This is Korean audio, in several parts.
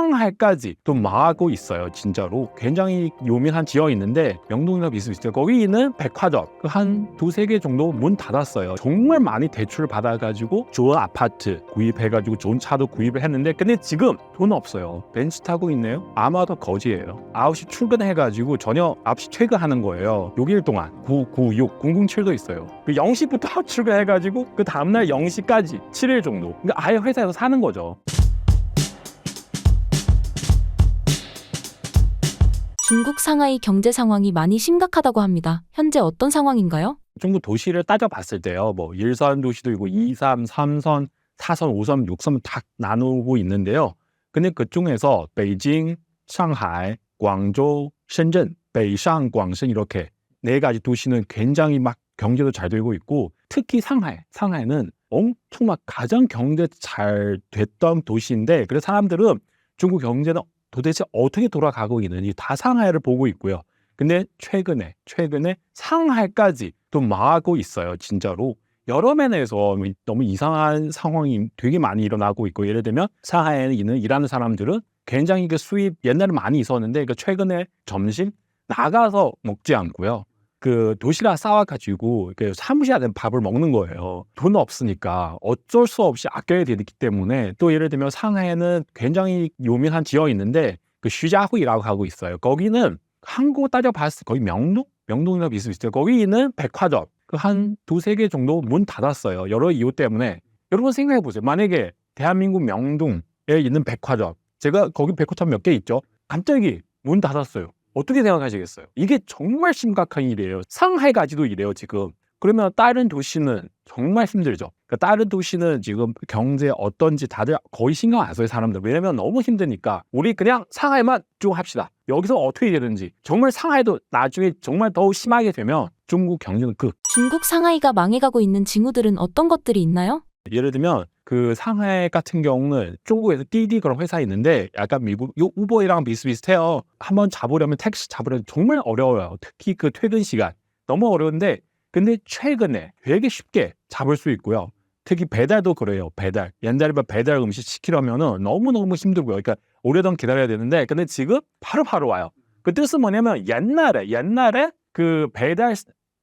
상하이까지 또 망하고 있어요. 진짜로 굉장히 요민한 지역이 있는데 명동이나 비슷비슷해요. 거기 있는 백화점 한 두세 개 정도 문 닫았어요. 정말 많이 대출을 받아가지고 좋은 아파트 구입해가지고 좋은 차도 구입을 했는데 근데 지금 돈 없어요. 벤츠 타고 있네요. 아마도 거지예요. 9시 출근해가지고 저녁 9시 퇴근하는 거예요. 6일 동안 996 007도 있어요. 그 0시부터 출근해가지고 그 다음날 0시까지 7일 정도. 그러니까 아예 회사에서 사는 거죠. 중국 상하이 경제 상황이 많이 심각하다고 합니다. 현재 어떤 상황인가요? 중국 도시를 따져봤을 때요. 뭐 1선 도시도 있고 2선, 3선, 4선, 5선, 6선 다 나누고 있는데요. 근데 그중에서 베이징, 상하이, 광저우,深圳, 베이상, 광신 이렇게 네 가지 도시는 굉장히 막 경제도 잘 되고 있고 특히 상하이는 엄청 막 가장 경제 잘 됐던 도시인데 그래서 사람들은 중국 경제는 도대체 어떻게 돌아가고 있는지 다 상하이를 보고 있고요. 근데 최근에 상하이까지 또 망하고 있어요. 진짜로. 여러 면에서 너무 이상한 상황이 되게 많이 일어나고 있고 예를 들면 상하이에 있는 일하는 사람들은 굉장히 그 수입 옛날에 많이 있었는데 그 최근에 점심 나가서 먹지 않고요. 그 도시락 싸와가지고 사무실에 밥을 먹는 거예요. 돈 없으니까 어쩔 수 없이 아껴야 되기 때문에 또 예를 들면 상하이는 굉장히 요민한 지역이 있는데 그 쉬자후이라고 하고 있어요. 거기는 한국 따져봤을 때 거의 명동이나 비슷비슷해요. 거기 있는 백화점 한 두세 개 정도 문 닫았어요. 여러 이유 때문에. 여러분 생각해 보세요. 만약에 대한민국 명동에 있는 백화점 제가 거기 백화점 몇 개 있죠. 갑자기 문 닫았어요. 어떻게 생각하시겠어요? 이게 정말 심각한 일이에요. 상하이까지도 이래요 지금. 그러면 다른 도시는 정말 힘들죠. 그러니까 다른 도시는 지금 경제 어떤지 다들 거의 신경 안 써요 사람들. 왜냐면 너무 힘드니까 우리 그냥 상하이만 쭉 합시다. 여기서 어떻게 되는지. 정말 상하이도 나중에 정말 더 심하게 되면 중국 경제는 중국 상하이가 망해가고 있는 징후들은 어떤 것들이 있나요? 예를 들면 그 상하이 같은 경우는 중국에서滴滴 그런 회사 있는데 약간 미국 우버이랑 비슷비슷해요. 한번 잡으려면 택시 잡으려면 정말 어려워요. 특히 그 퇴근 시간 너무 어려운데 근데 최근에 되게 쉽게 잡을 수 있고요. 특히 배달도 그래요. 배달 옛날에 배달 음식 시키려면은 너무너무 힘들고요. 그러니까 오래동안 기다려야 되는데 근데 지금 바로바로 와요. 그 뜻은 뭐냐면 옛날에 그 배달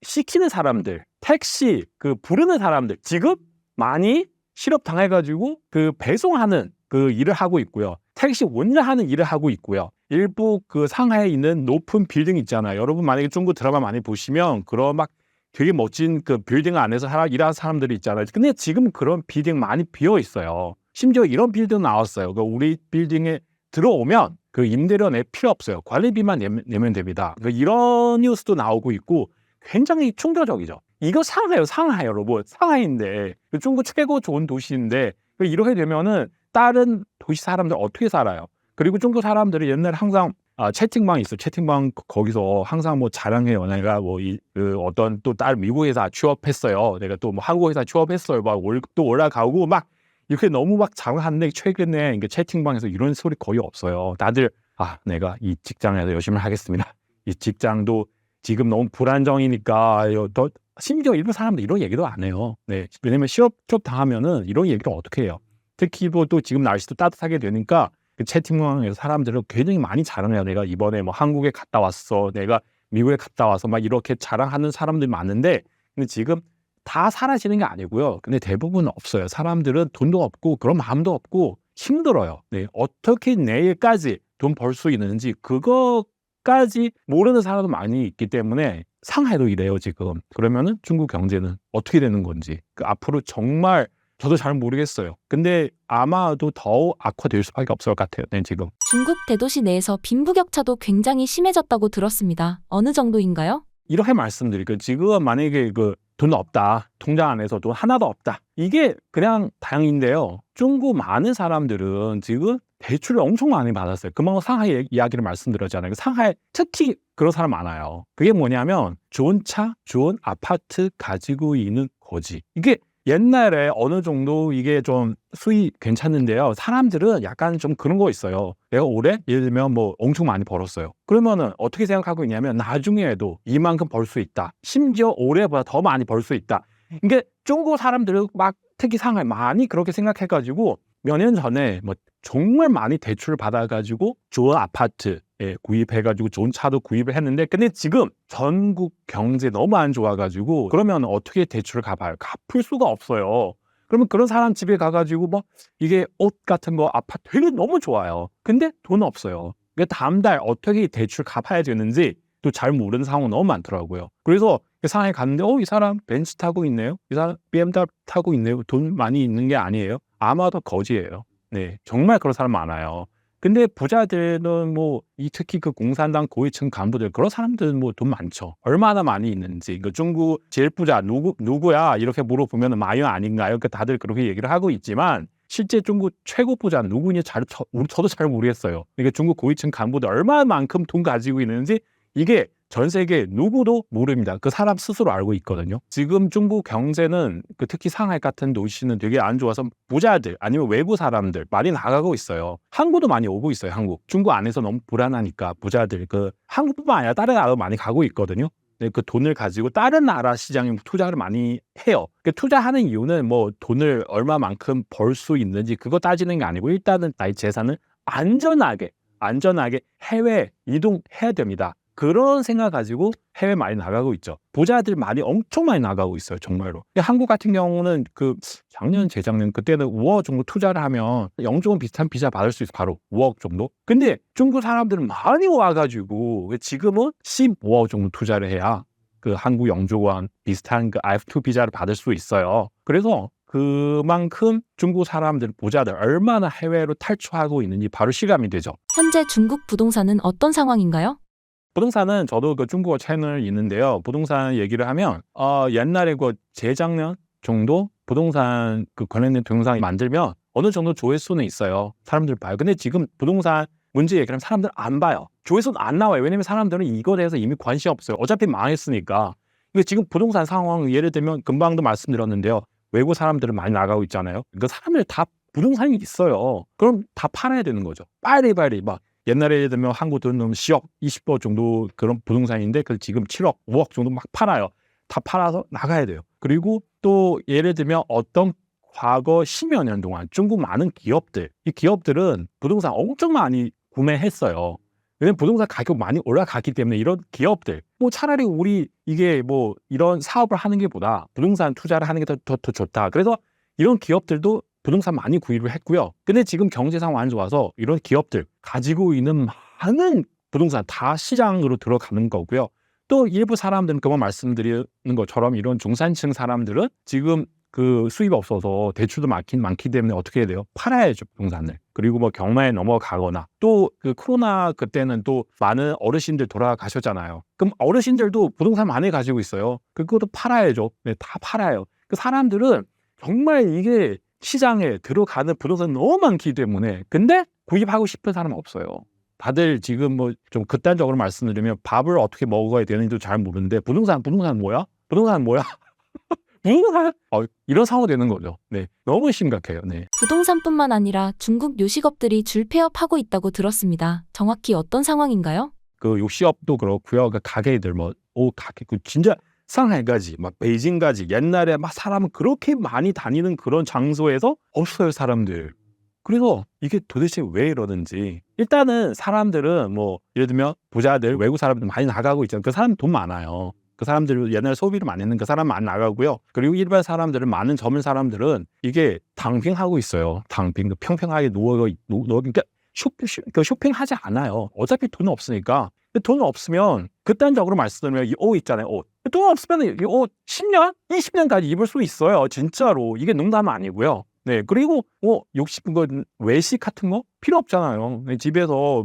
시키는 사람들 택시 그 부르는 사람들 지금 많이 실업당해가지고 그 배송하는 그 일을 하고 있고요. 택시 운전하는 일을 하고 있고요. 일부 그 상하이에 있는 높은 빌딩 있잖아요. 여러분 만약에 중국 드라마 많이 보시면 그런 막 되게 멋진 그 빌딩 안에서 일하는 사람들이 있잖아요. 근데 지금 그런 빌딩 많이 비어 있어요. 심지어 이런 빌딩 나왔어요. 그 우리 빌딩에 들어오면 그 임대료 낼 필요 없어요. 관리비만 내면 됩니다. 이런 뉴스도 나오고 있고 굉장히 충격적이죠. 이거 상하이 여러분. 상하이인데 중국 최고 좋은 도시인데 이렇게 되면은 다른 도시 사람들 어떻게 살아요? 그리고 중국 사람들이 옛날에 항상 채팅방 있어. 채팅방 거기서 항상 뭐 자랑해요. 내가 뭐 어떤 또 다른 미국 회사 취업했어요. 내가 또 뭐 한국 회사 취업했어요. 막 또 올라가고 막 이렇게 너무 막 자랑하는데 최근에 채팅방에서 이런 소리 거의 없어요. 다들 내가 이 직장에서 열심히 하겠습니다. 이 직장도 지금 너무 불안정이니까 더 심지어 일부 사람들 이런 얘기도 안 해요. 네, 왜냐면 취업 당하면은 이런 얘기를 어떻게 해요? 특히 또 지금 날씨도 따뜻하게 되니까 그 채팅방에서 사람들은 굉장히 많이 자랑해요. 내가 이번에 뭐 한국에 갔다 왔어. 내가 미국에 갔다 와서 막 이렇게 자랑하는 사람들이 많은데 근데 지금 다 사라지는 게 아니고요. 근데 대부분 없어요. 사람들은 돈도 없고 그런 마음도 없고 힘들어요. 네, 어떻게 내일까지 돈 벌 수 있는지 그거까지 모르는 사람도 많이 있기 때문에 상하이도 이래요 지금. 그러면은 중국 경제는 어떻게 되는 건지 앞으로 정말 저도 잘 모르겠어요. 근데 아마도 더 악화될 수밖에 없을 것 같아요. 네, 지금. 중국 대도시 내에서 빈부격차도 굉장히 심해졌다고 들었습니다. 어느 정도인가요? 이렇게 말씀드릴게요. 지금 만약에 돈 없다. 통장 안에서 돈 하나도 없다. 이게 그냥 다행인데요. 중국 많은 사람들은 지금 대출을 엄청 많이 받았어요. 그만큼 상하이 이야기를 말씀드렸잖아요. 상하이 특히 그런 사람 많아요. 그게 뭐냐면 좋은 차, 좋은 아파트 가지고 있는 거지. 이게 옛날에 어느 정도 이게 좀 수익 괜찮은데요. 사람들은 약간 좀 그런 거 있어요. 내가 올해 예를 들면 뭐 엄청 많이 벌었어요. 그러면은 어떻게 생각하고 있냐면 나중에도 이만큼 벌 수 있다. 심지어 올해보다 더 많이 벌 수 있다. 이게 중국 사람들은 막 특히 상하이 많이 그렇게 생각해가지고 몇 년 전에 뭐 정말 많이 대출을 받아가지고 좋은 아파트 구입해가지고 좋은 차도 구입을 했는데 근데 지금 전국 경제 너무 안 좋아가지고 그러면 어떻게 대출을 갚아요? 갚을 수가 없어요. 그러면 그런 사람 집에 가가지고 뭐 이게 옷 같은 거 아파트 되게 너무 좋아요. 근데 돈 없어요. 그러니까 다음 달 어떻게 대출 갚아야 되는지 또 잘 모르는 상황 너무 많더라고요. 그래서 그 상황에 갔는데 이 사람 벤츠 타고 있네요. 이 사람 BMW 타고 있네요. 돈 많이 있는 게 아니에요. 아마도 거지예요. 네, 정말 그런 사람 많아요. 근데 부자들은 뭐 특히 그 공산당 고위층 간부들 그런 사람들은 뭐 돈 많죠. 얼마나 많이 있는지. 그 중국 제일 부자 누구야 이렇게 물어보면 마이어 아닌가요? 그 다들 그렇게 얘기를 하고 있지만 실제 중국 최고 부자 누구냐 저도 잘 모르겠어요. 이게 중국 고위층 간부들 얼마만큼 돈 가지고 있는지 이게 전 세계 누구도 모릅니다. 그 사람 스스로 알고 있거든요. 지금 중국 경제는 특히 상하이 같은 도시는 되게 안 좋아서 부자들 아니면 외부 사람들 많이 나가고 있어요. 한국도 많이 오고 있어요. 한국. 중국 안에서 너무 불안하니까 부자들 한국뿐만 아니라 다른 나라도 많이 가고 있거든요. 그 돈을 가지고 다른 나라 시장에 투자를 많이 해요. 투자하는 이유는 뭐 돈을 얼마만큼 벌 수 있는지 그거 따지는 게 아니고 일단은 나의 재산을 안전하게 해외 이동해야 됩니다. 그런 생각 가지고 해외 많이 나가고 있죠. 부자들 엄청 많이 나가고 있어요. 정말로. 한국 같은 경우는 작년, 재작년 그때는 5억 정도 투자를 하면 영주권 비슷한 비자 받을 수 있어요. 바로 5억 정도. 근데 중국 사람들은 많이 와가지고 지금은 15억 정도 투자를 해야 한국 영주권 비슷한 IF2 비자를 받을 수 있어요. 그래서 그만큼 중국 사람들, 부자들 얼마나 해외로 탈출하고 있는지 바로 실감이 되죠. 현재 중국 부동산은 어떤 상황인가요? 부동산은 저도 중국어 채널이 있는데요. 부동산 얘기를 하면 옛날에 재작년 정도 부동산 관련된 동영상이 만들면 어느 정도 조회수는 있어요. 사람들 봐요. 근데 지금 부동산 문제 얘기하면 사람들 안 봐요. 조회수는 안 나와요. 왜냐면 사람들은 이거에 대해서 이미 관심이 없어요. 어차피 망했으니까. 지금 부동산 상황 예를 들면 금방도 말씀드렸는데요. 외국 사람들은 많이 나가고 있잖아요. 사람들 다 부동산이 있어요. 그럼 다 팔아야 되는 거죠. 빨리 막 옛날에 예를 들면 한국 돈 10억, 20억 정도 그런 부동산인데 지금 7억, 5억 정도 막 팔아요. 다 팔아서 나가야 돼요. 그리고 또 예를 들면 어떤 과거 10여 년 동안 중국 많은 기업들, 이 기업들은 부동산 엄청 많이 구매했어요. 왜냐면 부동산 가격 많이 올라갔기 때문에 이런 기업들 차라리 우리 이게 이런 사업을 하는 게 보다 부동산 투자를 하는 게 더 좋다. 그래서 이런 기업들도 부동산 많이 구입을 했고요. 근데 지금 경제 상황 안 좋아서 이런 기업들 가지고 있는 많은 부동산 다 시장으로 들어가는 거고요. 또 일부 사람들은 그만 말씀드리는 것처럼 이런 중산층 사람들은 지금 수입이 없어서 대출도 많기 때문에 어떻게 해야 돼요? 팔아야죠, 부동산을. 그리고 경매에 넘어가거나 또 코로나 그때는 또 많은 어르신들 돌아가셨잖아요. 그럼 어르신들도 부동산 많이 가지고 있어요. 그것도 팔아야죠. 네, 다 팔아요. 사람들은 정말 이게 시장에 들어가는 부동산 너무 많기 때문에 근데 구입하고 싶은 사람은 없어요. 다들 지금 좀 극단적으로 말씀드리면 밥을 어떻게 먹어야 되는지도 잘 모르는데 부동산 뭐야? 부동산 이런 상황이 되는 거죠. 네, 너무 심각해요. 네. 부동산뿐만 아니라 중국 요식업들이 줄 폐업하고 있다고 들었습니다. 정확히 어떤 상황인가요? 요식업도 그렇고요. 가게들 가게 진짜 상하이까지 베이징까지 옛날에 사람은 그렇게 많이 다니는 그런 장소에서 없어요, 사람들. 그래서 이게 도대체 왜 이러는지. 일단은 사람들은 예를 들면 부자들, 외국 사람들 많이 나가고 있잖아요. 그 사람 돈 많아요. 그 사람들 옛날에 소비를 많이 했는 그 사람 많이 나가고요. 그리고 일반 사람들은 많은 젊은 사람들은 이게 당빙하고 있어요. 당빙 평평하게 그러니까 쇼핑하지 않아요. 어차피 돈 없으니까. 돈 없으면 극단적으로 말씀드리면 이 옷 있잖아요. 돈 없으면 이 옷 10년, 20년까지 입을 수 있어요. 진짜로. 이게 농담 아니고요. 네, 그리고 외식 같은 거 필요 없잖아요. 집에서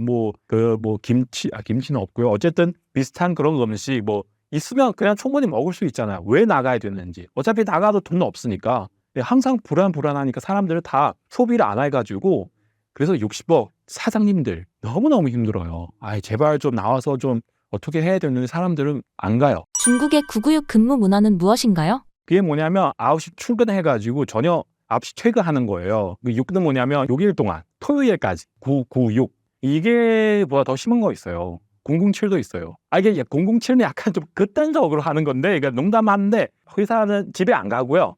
김치는 없고요. 어쨌든 비슷한 그런 음식 있으면 그냥 충분히 먹을 수 있잖아요. 왜 나가야 되는지. 어차피 나가도 돈 없으니까. 항상 불안하니까 사람들은 다 소비를 안 해가지고 그래서 60억 사장님들 너무너무 힘들어요. 제발 좀 나와서 좀 어떻게 해야 되는데 사람들은 안 가요. 중국의 996 근무 문화는 무엇인가요? 그게 뭐냐면 9시 출근해가지고 저녁 9시 퇴근하는 거예요. 6는 뭐냐면 6일 동안 토요일까지 996 이게 보다 더 심한 거 있어요. 007도 있어요. 이게 007은 약간 좀 극단적으로 하는 건데 그러니까 농담하는데 회사는 집에 안 가고요.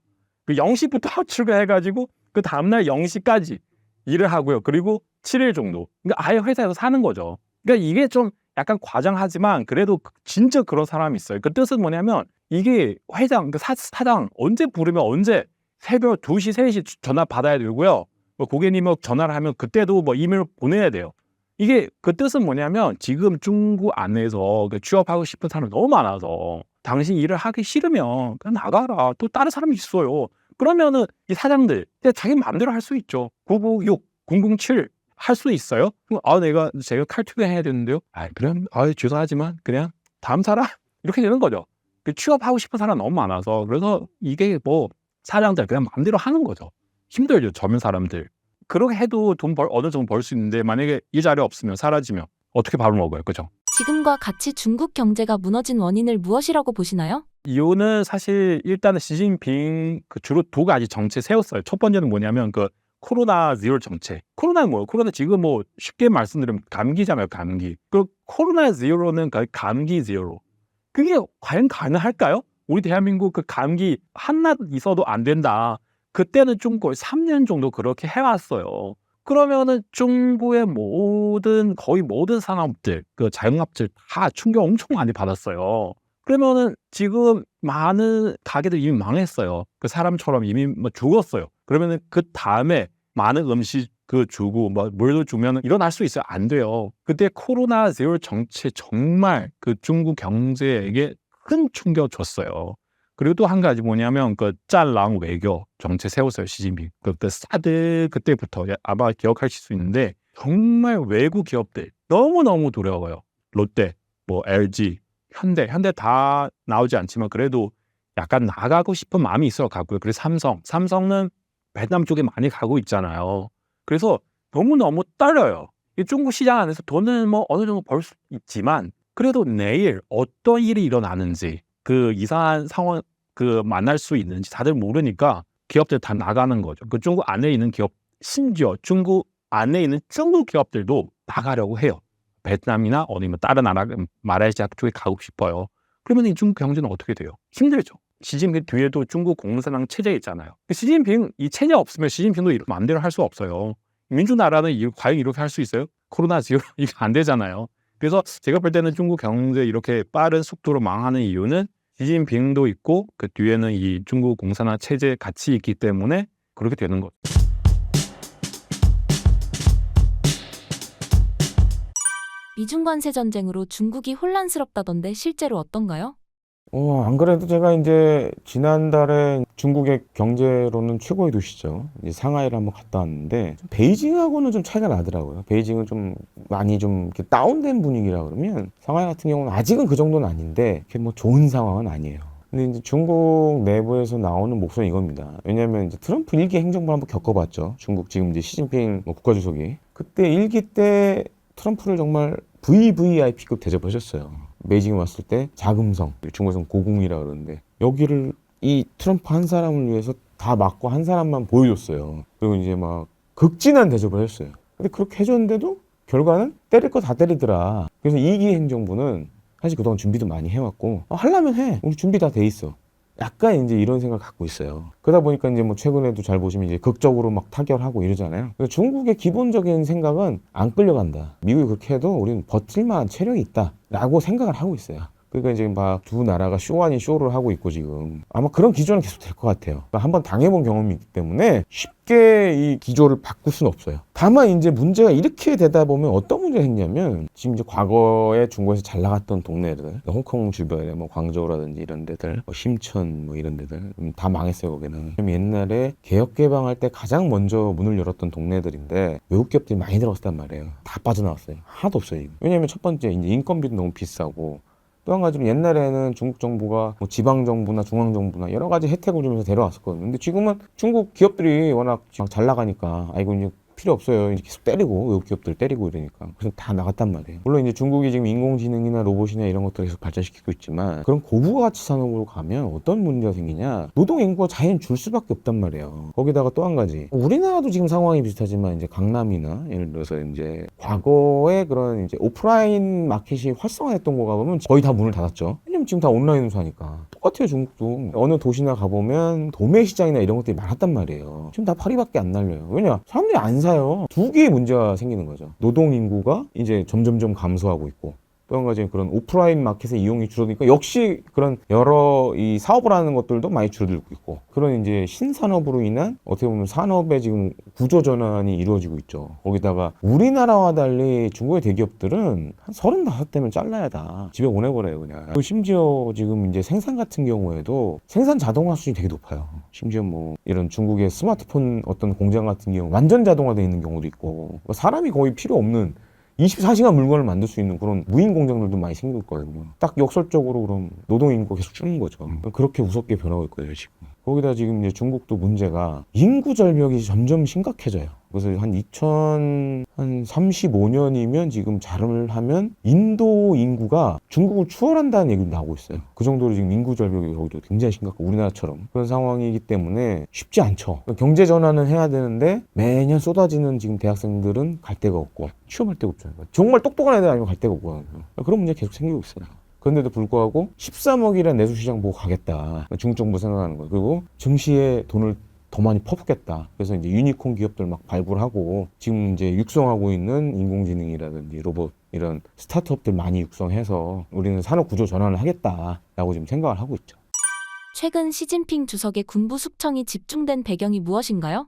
0시부터 출근해가지고 그 다음날 0시까지 일을 하고요. 그리고 7일 정도. 그러니까 아예 회사에서 사는 거죠. 그러니까 이게 좀 약간 과장하지만 그래도 진짜 그런 사람이 있어요. 그 뜻은 뭐냐면 이게 회장, 그 사장 언제 부르면 언제 새벽 2시, 3시 전화 받아야 되고요. 뭐 고객님이 전화를 하면 그때도 뭐 이메일 보내야 돼요. 이게 그 뜻은 뭐냐면 지금 중국 안에서 그 취업하고 싶은 사람이 너무 많아서 당신 일을 하기 싫으면 그냥 나가라. 또 다른 사람이 있어요. 그러면은 이 사장들 그냥 자기 마음대로 할 수 있죠. 996, 007 할 수 있어요? 제가 칼퇴근 해야 되는데요. 그럼 죄송하지만 그냥 다음 사람 이렇게 되는 거죠. 그 취업하고 싶은 사람 너무 많아서 그래서 이게 뭐 사장들 그냥 마음대로 하는 거죠. 힘들죠, 젊은 사람들. 그렇게 해도 어느 정도 벌 수 있는데 만약에 이 자리 없으면 사라지면 어떻게 밥을 먹어요, 그죠? 지금과 같이 중국 경제가 무너진 원인을 무엇이라고 보시나요? 이유는 사실 일단은 시진핑 주로 두 가지 정책 세웠어요. 첫 번째는 뭐냐면 그 코로나 제로 정책. 코로나는 뭐예요? 코로나 지금 뭐 쉽게 말씀드리면 감기잖아요, 감기. 그 코로나 제로는 감기 제로. 그게 과연 가능할까요? 우리 대한민국 그 감기 하나 있어도 안 된다. 그때는 좀 거의 3년 정도 그렇게 해왔어요. 그러면은 중국의 거의 모든 산업들, 그 자영업들 다 충격 엄청 많이 받았어요. 그러면은 지금 많은 가게들 이미 망했어요. 그 사람처럼 이미 죽었어요. 그러면은 그 다음에 많은 음식 주고 물도 주면 일어날 수 있어요? 안 돼요. 그때 코로나 제로 정책 정말 그 중국 경제에게 큰 충격 줬어요. 그리고 또 한 가지 뭐냐면 그 짤랑 외교 정책 세웠어요, 시진핑. 그때 사드 그때부터 아마 기억하실 수 있는데 정말 외국 기업들 너무너무 두려워요. 롯데, LG, 현대 다 나오지 않지만 그래도 약간 나가고 싶은 마음이 있어 가고요. 그래서 삼성은 베트남 쪽에 많이 가고 있잖아요. 그래서 너무너무 떨려요. 이 중국 시장 안에서 돈을 어느 정도 벌 수 있지만 그래도 내일 어떤 일이 일어나는지 그 이상한 상황 만날 수 있는지 다들 모르니까 기업들 다 나가는 거죠. 그 중국 안에 있는 기업, 심지어 중국 안에 있는 중국 기업들도 나가려고 해요. 베트남이나 아니면 다른 나라, 말레이시아 쪽에 가고 싶어요. 그러면 이 중국 경제는 어떻게 돼요? 힘들죠. 시진핑 뒤에도 중국 공산당 체제 있잖아요. 시진핑 이 체제 없으면 시진핑도 마음대로 할 수 없어요. 민주나라는 과연 이렇게 할 수 있어요? 코로나 지금 이게 안 되잖아요. 그래서 제가 볼 때는 중국 경제 이렇게 빠른 속도로 망하는 이유는 시진핑도 있고 그 뒤에는 이 중국 공산화 체제 같이 있기 때문에 그렇게 되는 거죠. 미중 관세 전쟁으로 중국이 혼란스럽다던데 실제로 어떤가요? 안 그래도 제가 이제 지난달에 중국의 경제로는 최고의 도시죠. 이제 상하이를 한번 갔다 왔는데 베이징하고는 좀 차이가 나더라고요. 베이징은 좀 많이 좀 이렇게 다운된 분위기라 그러면 상하이 같은 경우는 아직은 그 정도는 아닌데 이렇게 좋은 상황은 아니에요. 근데 이제 중국 내부에서 나오는 목소리는 이겁니다. 왜냐하면 이제 트럼프 1기 행정부 한번 겪어봤죠. 중국 지금 이제 시진핑 국가주석이 그때 1기 때 트럼프를 정말 VVIP급 대접하셨어요. 베이징에 왔을 때 자금성, 중국에서는 고궁이라 그러는데 여기를 이 트럼프 한 사람을 위해서 다 막고 한 사람만 보여줬어요. 그리고 이제 막 극진한 대접을 했어요. 근데 그렇게 해줬는데도 결과는 때릴 거 다 때리더라. 그래서 2기 행정부는 사실 그동안 준비도 많이 해왔고 하려면 해. 우리 준비 다 돼 있어. 약간 이제 이런 생각 갖고 있어요. 그러다 보니까 이제 최근에도 잘 보시면 이제 극적으로 막 타결하고 이러잖아요. 그래서 중국의 기본적인 생각은 안 끌려간다. 미국이 그렇게 해도 우리는 버틸만한 체력이 있다. 라고 생각을 하고 있어요. 그러니까 이제 막 두 나라가 쇼 아닌 쇼를 하고 있고 지금 아마 그런 기조는 계속 될 것 같아요. 그러니까 한번 당해본 경험이 있기 때문에 쉽게 이 기조를 바꿀 수는 없어요. 다만 이제 문제가 이렇게 되다 보면 어떤 문제가 생기냐면 지금 이제 과거에 중국에서 잘 나갔던 동네들, 홍콩 주변에 광저우라든지 이런 데들, 심천 이런 데들 다 망했어요. 거기는 옛날에 개혁 개방할 때 가장 먼저 문을 열었던 동네들인데 외국 기업들이 많이 들어갔단 말이에요. 다 빠져나왔어요. 하나도 없어요. 왜냐하면 첫 번째 이제 인건비도 너무 비싸고. 또 한 가지로 옛날에는 중국 정부가 지방 정부나 중앙 정부나 여러 가지 혜택을 주면서 데려왔었거든요. 근데 지금은 중국 기업들이 워낙 잘 나가니까 아이고 이제 필요 없어요. 이제 계속 때리고 외국 기업들 때리고 이러니까 그래서 다 나갔단 말이에요. 물론 이제 중국이 지금 인공지능이나 로봇이나 이런 것들을 계속 발전시키고 있지만 그런 고부가치 산업으로 가면 어떤 문제가 생기냐? 노동 인구가 자연 줄 수밖에 없단 말이에요. 거기다가 또 한 가지 우리나라도 지금 상황이 비슷하지만 이제 강남이나 예를 들어서 이제 과거에 그런 이제 오프라인 마켓이 활성화했던 거가 보면 거의 다 문을 닫았죠. 왜냐면 지금 다 온라인으로 사니까 똑같아요. 중국도 어느 도시나 가보면 도매 시장이나 이런 것들이 많았단 말이에요. 지금 다 파리밖에 안 날려요. 왜냐? 사람들이 안 사요. 두 개의 문제가 생기는 거죠. 노동 인구가 이제 점점점 감소하고 있고, 또 한 가지 그런 오프라인 마켓의 이용이 줄어드니까 역시 그런 여러 이 사업을 하는 것들도 많이 줄어들고 있고, 그런 이제 신산업으로 인한 어떻게 보면 산업의 지금 구조 전환이 이루어지고 있죠. 거기다가 우리나라와 달리 중국의 대기업들은 한 35대면 잘라야 다 집에 보내버려요 그냥. 그리고 심지어 지금 이제 생산 같은 경우에도 생산 자동화 수준이 되게 높아요. 심지어 뭐 이런 중국의 스마트폰 어떤 공장 같은 경우 완전 자동화되어 있는 경우도 있고, 사람이 거의 필요 없는 24시간 물건을 만들 수 있는 그런 무인 공장들도 많이 생기고 있거든요. 딱 역설적으로 그럼 노동 인구가 계속 줄는 거죠. 그렇게 무섭게 변하고 있거든요, 지금. 거기다 지금 이제 중국도 문제가 인구 절벽이 점점 심각해져요. 그래서 한 2035년이면 지금 자름을 하면 인도 인구가 중국을 추월한다는 얘기도 나오고 있어요. 그 정도로 지금 인구 절벽이 거기도 굉장히 심각하고 우리나라처럼 그런 상황이기 때문에 쉽지 않죠. 경제 전환은 해야 되는데 매년 쏟아지는 지금 대학생들은 갈 데가 없고 취업할 데가 없잖아요. 정말 똑똑한 애들 아니면 갈 데가 없거든요. 그런 문제가 계속 생기고 있어요. 그런데도 불구하고 13억이라는 내수시장 보고 가겠다. 중국 정부 생각하는 거예요. 그리고 증시에 돈을 더 많이 퍼붓겠다. 그래서 이제 유니콘 기업들 막 발굴하고 지금 이제 육성하고 있는 인공지능이라든지 로봇 이런 스타트업들 많이 육성해서 우리는 산업 구조 전환을 하겠다라고 지금 생각을 하고 있죠. 최근 시진핑 주석의 군부 숙청이 집중된 배경이 무엇인가요?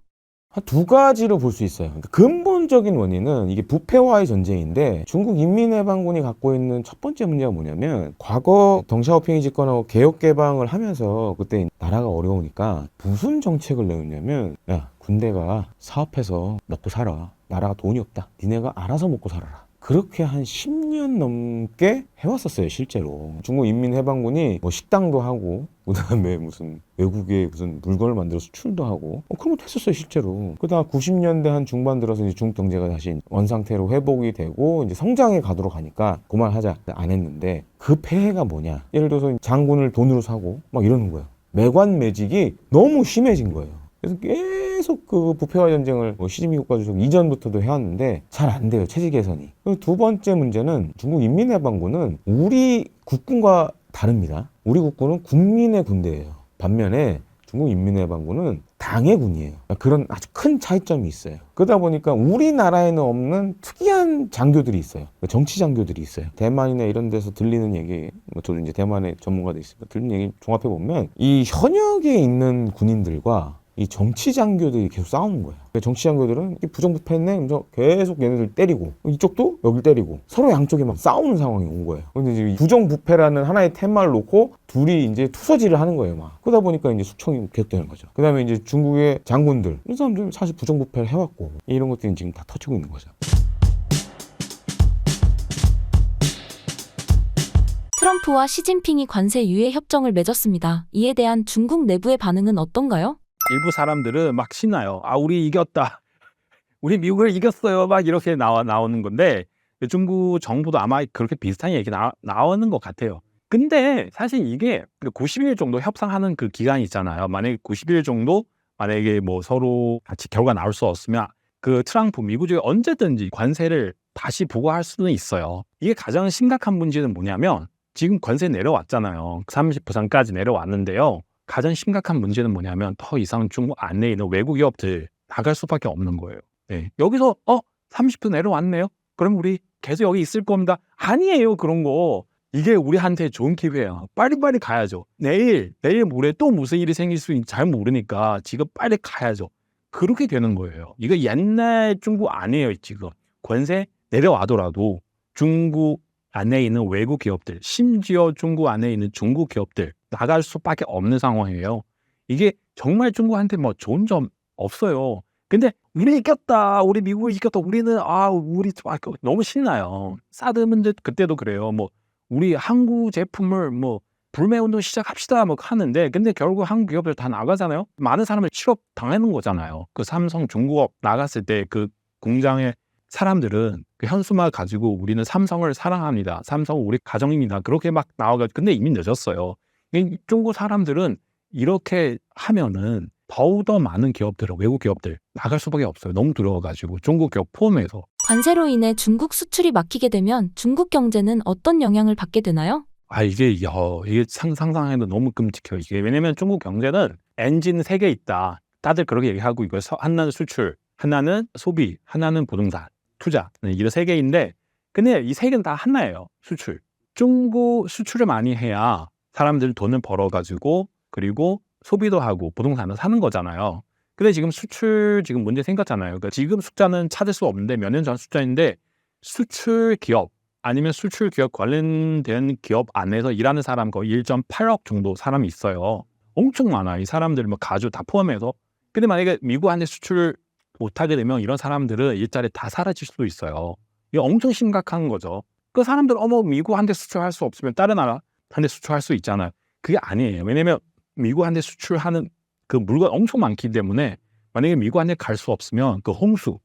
한 두 가지로 볼 수 있어요. 그러니까 근본적인 원인은 이게 부패와의 전쟁인데, 중국 인민해방군이 갖고 있는 첫 번째 문제가 뭐냐면, 과거 덩샤오핑이 집권하고 개혁개방을 하면서 그때 나라가 어려우니까 무슨 정책을 내었냐면, 야, 군대가 사업해서 먹고 살아. 나라가 돈이 없다. 니네가 알아서 먹고 살아라. 그렇게 한 10년 넘게 해왔었어요, 실제로. 중국 인민해방군이 뭐 식당도 하고, 그 다음에 무슨 외국에 무슨 물건을 만들어서 수출도 하고, 그런 것도 했었어요, 실제로. 그다가 90년대 한 중반 들어서 이제 중국 경제가 다시 원상태로 회복이 되고, 이제 성장에 가도록 하니까 그만하자. 안 했는데, 그 폐해가 뭐냐. 예를 들어서 장군을 돈으로 사고, 막 이러는 거예요. 매관매직이 너무 심해진 거예요. 그래서 계속 그 부패와 전쟁을 시진핑 국가주석 이전부터도 해왔는데 잘 안 돼요, 체제 개선이. 그리고 두 번째 문제는 중국 인민해방군은 우리 국군과 다릅니다. 우리 국군은 국민의 군대예요. 반면에 중국 인민해방군은 당의 군이에요. 그런 아주 큰 차이점이 있어요. 그러다 보니까 우리나라에는 없는 특이한 장교들이 있어요. 정치 장교들이 있어요. 대만이나 이런 데서 들리는 얘기, 저도 이제 대만의 전문가도 있으니까 들리는 얘기 종합해 보면, 이 현역에 있는 군인들과 이 정치 장교들이 계속 싸우는 거예요. 정치 장교들은 부정부패했네, 그래서 계속 얘네들 때리고, 이쪽도 여길 때리고, 서로 양쪽에 막 싸우는 상황이 온 거예요. 근데 이제 부정부패라는 하나의 테마를 놓고 둘이 이제 투서지를 하는 거예요, 막. 그러다 보니까 이제 숙청이 계속되는 거죠. 그 다음에 이제 중국의 장군들, 이 사람들 사실 부정부패를 해왔고, 이런 것들이 지금 다 터지고 있는 거죠. 트럼프와 시진핑이 관세 유예 협정을 맺었습니다. 이에 대한 중국 내부의 반응은 어떤가요? 일부 사람들은 막 신나요. 아, 우리 이겼다. 우리 미국을 이겼어요. 막 이렇게 나오는 건데, 중국 정부도 아마 그렇게 비슷한 얘기 나오는 것 같아요. 근데 사실 이게 90일 정도 협상하는 그 기간이 있잖아요. 만약에 90일 정도 만약에 뭐 서로 같이 결과 나올 수 없으면 그 트럼프 미국 쪽에 언제든지 관세를 다시 부과할 수는 있어요. 이게 가장 심각한 문제는 뭐냐면, 지금 관세 내려왔잖아요. 30%까지 내려왔는데요. 가장 심각한 문제는 뭐냐면, 더 이상 중국 안에 있는 외국 기업들 나갈 수밖에 없는 거예요. 네. 여기서 30% 내려왔네요. 그럼 우리 계속 여기 있을 겁니다. 아니에요, 그런 거. 이게 우리한테 좋은 기회야. 빨리빨리 가야죠. 내일 모레 또 무슨 일이 생길 수 있는지 잘 모르니까 지금 빨리 가야죠. 그렇게 되는 거예요. 이거 옛날 중국 아니에요, 지금. 관세 내려와더라도 중국 안에 있는 외국 기업들, 심지어 중국 안에 있는 중국 기업들 나갈 수밖에 없는 상황이에요. 이게 정말 중국한테 뭐 좋은 점 없어요. 근데 우리 이겼다, 우리 미국을 이겼다, 우리는 우리 너무 신나요. 사드 문제 그때도 그래요. 뭐 우리 한국 제품을 뭐 불매운동 시작합시다 뭐 하는데, 근데 결국 한국 기업들 다 나가잖아요. 많은 사람을 취업 당하는 거잖아요. 그 삼성 중공업 나갔을 때 그 공장에 사람들은 그 현수막 가지고 우리는 삼성을 사랑합니다. 삼성 우리 가정입니다. 그렇게 막 나와가지고, 근데 이미 늦었어요. 중국 사람들은 이렇게 하면은 더욱더 많은 기업들, 외국 기업들 나갈 수밖에 없어요. 너무 두려워가지고, 중국 기업 포함해서. 관세로 인해 중국 수출이 막히게 되면 중국 경제는 어떤 영향을 받게 되나요? 이게 상상해도 너무 끔찍해요. 이게 왜냐면 중국 경제는 엔진 3개 있다. 다들 그렇게 얘기하고 있고요. 하나는 수출, 하나는 소비, 하나는 부동산, 투자. 이런 3개인데 근데 이 3개는 다 하나예요. 수출. 중국 수출을 많이 해야 사람들 돈을 벌어가지고 그리고 소비도 하고 부동산을 사는 거잖아요. 근데 지금 수출 지금 문제 생겼잖아요. 그러니까 지금 숫자는 찾을 수 없는데 몇 년 전 숫자인데 수출 기업 아니면 수출 기업 관련된 기업 안에서 일하는 사람 거의 1.8억 정도 사람이 있어요. 엄청 많아. 이 사람들 뭐 가주 다 포함해서. 근데 만약에 미국한테 수출 못하게 되면 이런 사람들은 일자리 다 사라질 수도 있어요. 이게 엄청 심각한 거죠. 그 사람들 미국한테 수출할 수 없으면 다른 나라한테 수출할 수 있잖아요. 그게 아니에요. 왜냐면 미국한테 수출하는 그 물건 엄청 많기 때문에 만약에 미국한테 갈 수 없으면 그 홍수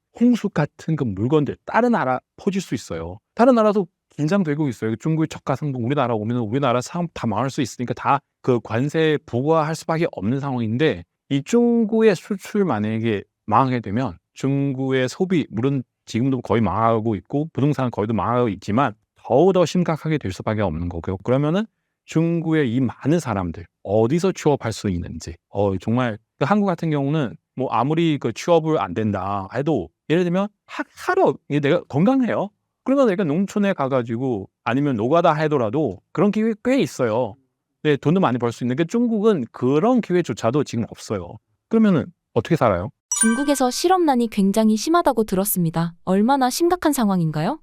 같은 그 물건들 다른 나라 퍼질 수 있어요. 다른 나라도 긴장되고 있어요. 중국의 저가상품 우리나라 오면 우리나라 사업 다 망할 수 있으니까 다 그 관세 부과할 수밖에 없는 상황인데 이 중국의 수출 만약에 망하게 되면 중국의 소비 물론 지금도 거의 망하고 있고 부동산은 거의도 망하고 있지만 더더 심각하게 될 수밖에 없는 거고요. 그러면은 중국의 이 많은 사람들 어디서 취업할 수 있는지 정말 한국 같은 경우는 뭐 아무리 그 취업을 안 된다 해도 예를 들면 하루 내가 건강해요. 그러면 내가 농촌에 가가지고 아니면 노가다 하더라도 그런 기회 꽤 있어요. 네, 돈도 많이 벌 수 있는 게 중국은 그런 기회조차도 지금 없어요. 그러면은 어떻게 살아요? 중국에서 실업난이 굉장히 심하다고 들었습니다. 얼마나 심각한 상황인가요?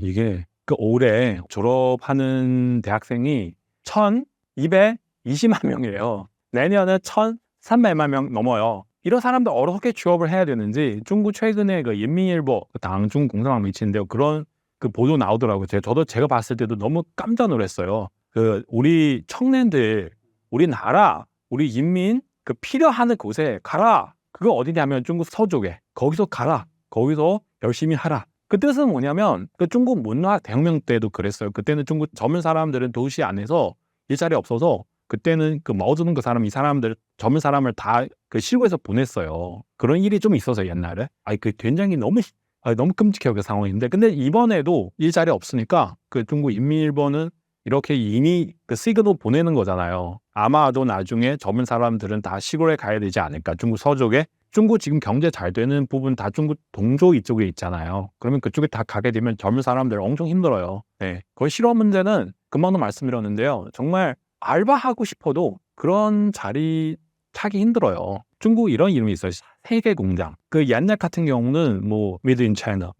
이게 그 올해 졸업하는 대학생이 1,220만 명이에요. 내년은 1,300만 명 넘어요. 이런 사람들 어떻게 취업을 해야 되는지 중국 최근에 그 인민일보 당중 공산당 미치는데요. 그런 그 보도 나오더라고요. 제가 봤을 때도 너무 깜짝 놀랐어요. 그 우리 청년들, 우리나라, 우리 인민 그 필요하는 곳에 가라. 그거 어디냐면 중국 서쪽에 거기서 가라. 거기서 열심히 하라. 그 뜻은 뭐냐면 그 중국 문화 대혁명 때도 그랬어요. 그때는 중국 젊은 사람들은 도시 안에서 일자리 없어서 그때는 그 마오쩌둥 그 사람 이 사람들 젊은 사람을 다 그 시골에서 보냈어요. 그런 일이 좀 있어서 옛날에 그 굉장히 너무 끔찍해요 그 상황인데 근데 이번에도 일자리 없으니까 그 중국 인민일보는 이렇게 이미 그 시그널 보내는 거잖아요. 아마도 나중에 젊은 사람들은 다 시골에 가야 되지 않을까. 중국 서쪽에 중국 지금 경제 잘 되는 부분 다 중국 동조 이쪽에 있잖아요. 그러면 그쪽에 다 가게 되면 젊은 사람들 엄청 힘들어요. 네, 거의 실업 문제는 금방도 말씀드렸는데요. 정말 알바하고 싶어도 그런 자리 찾기 힘들어요. 중국 이런 이름이 있어요. 세계 공장. 그 옛날 같은 경우는 뭐 메이드 인 차이나,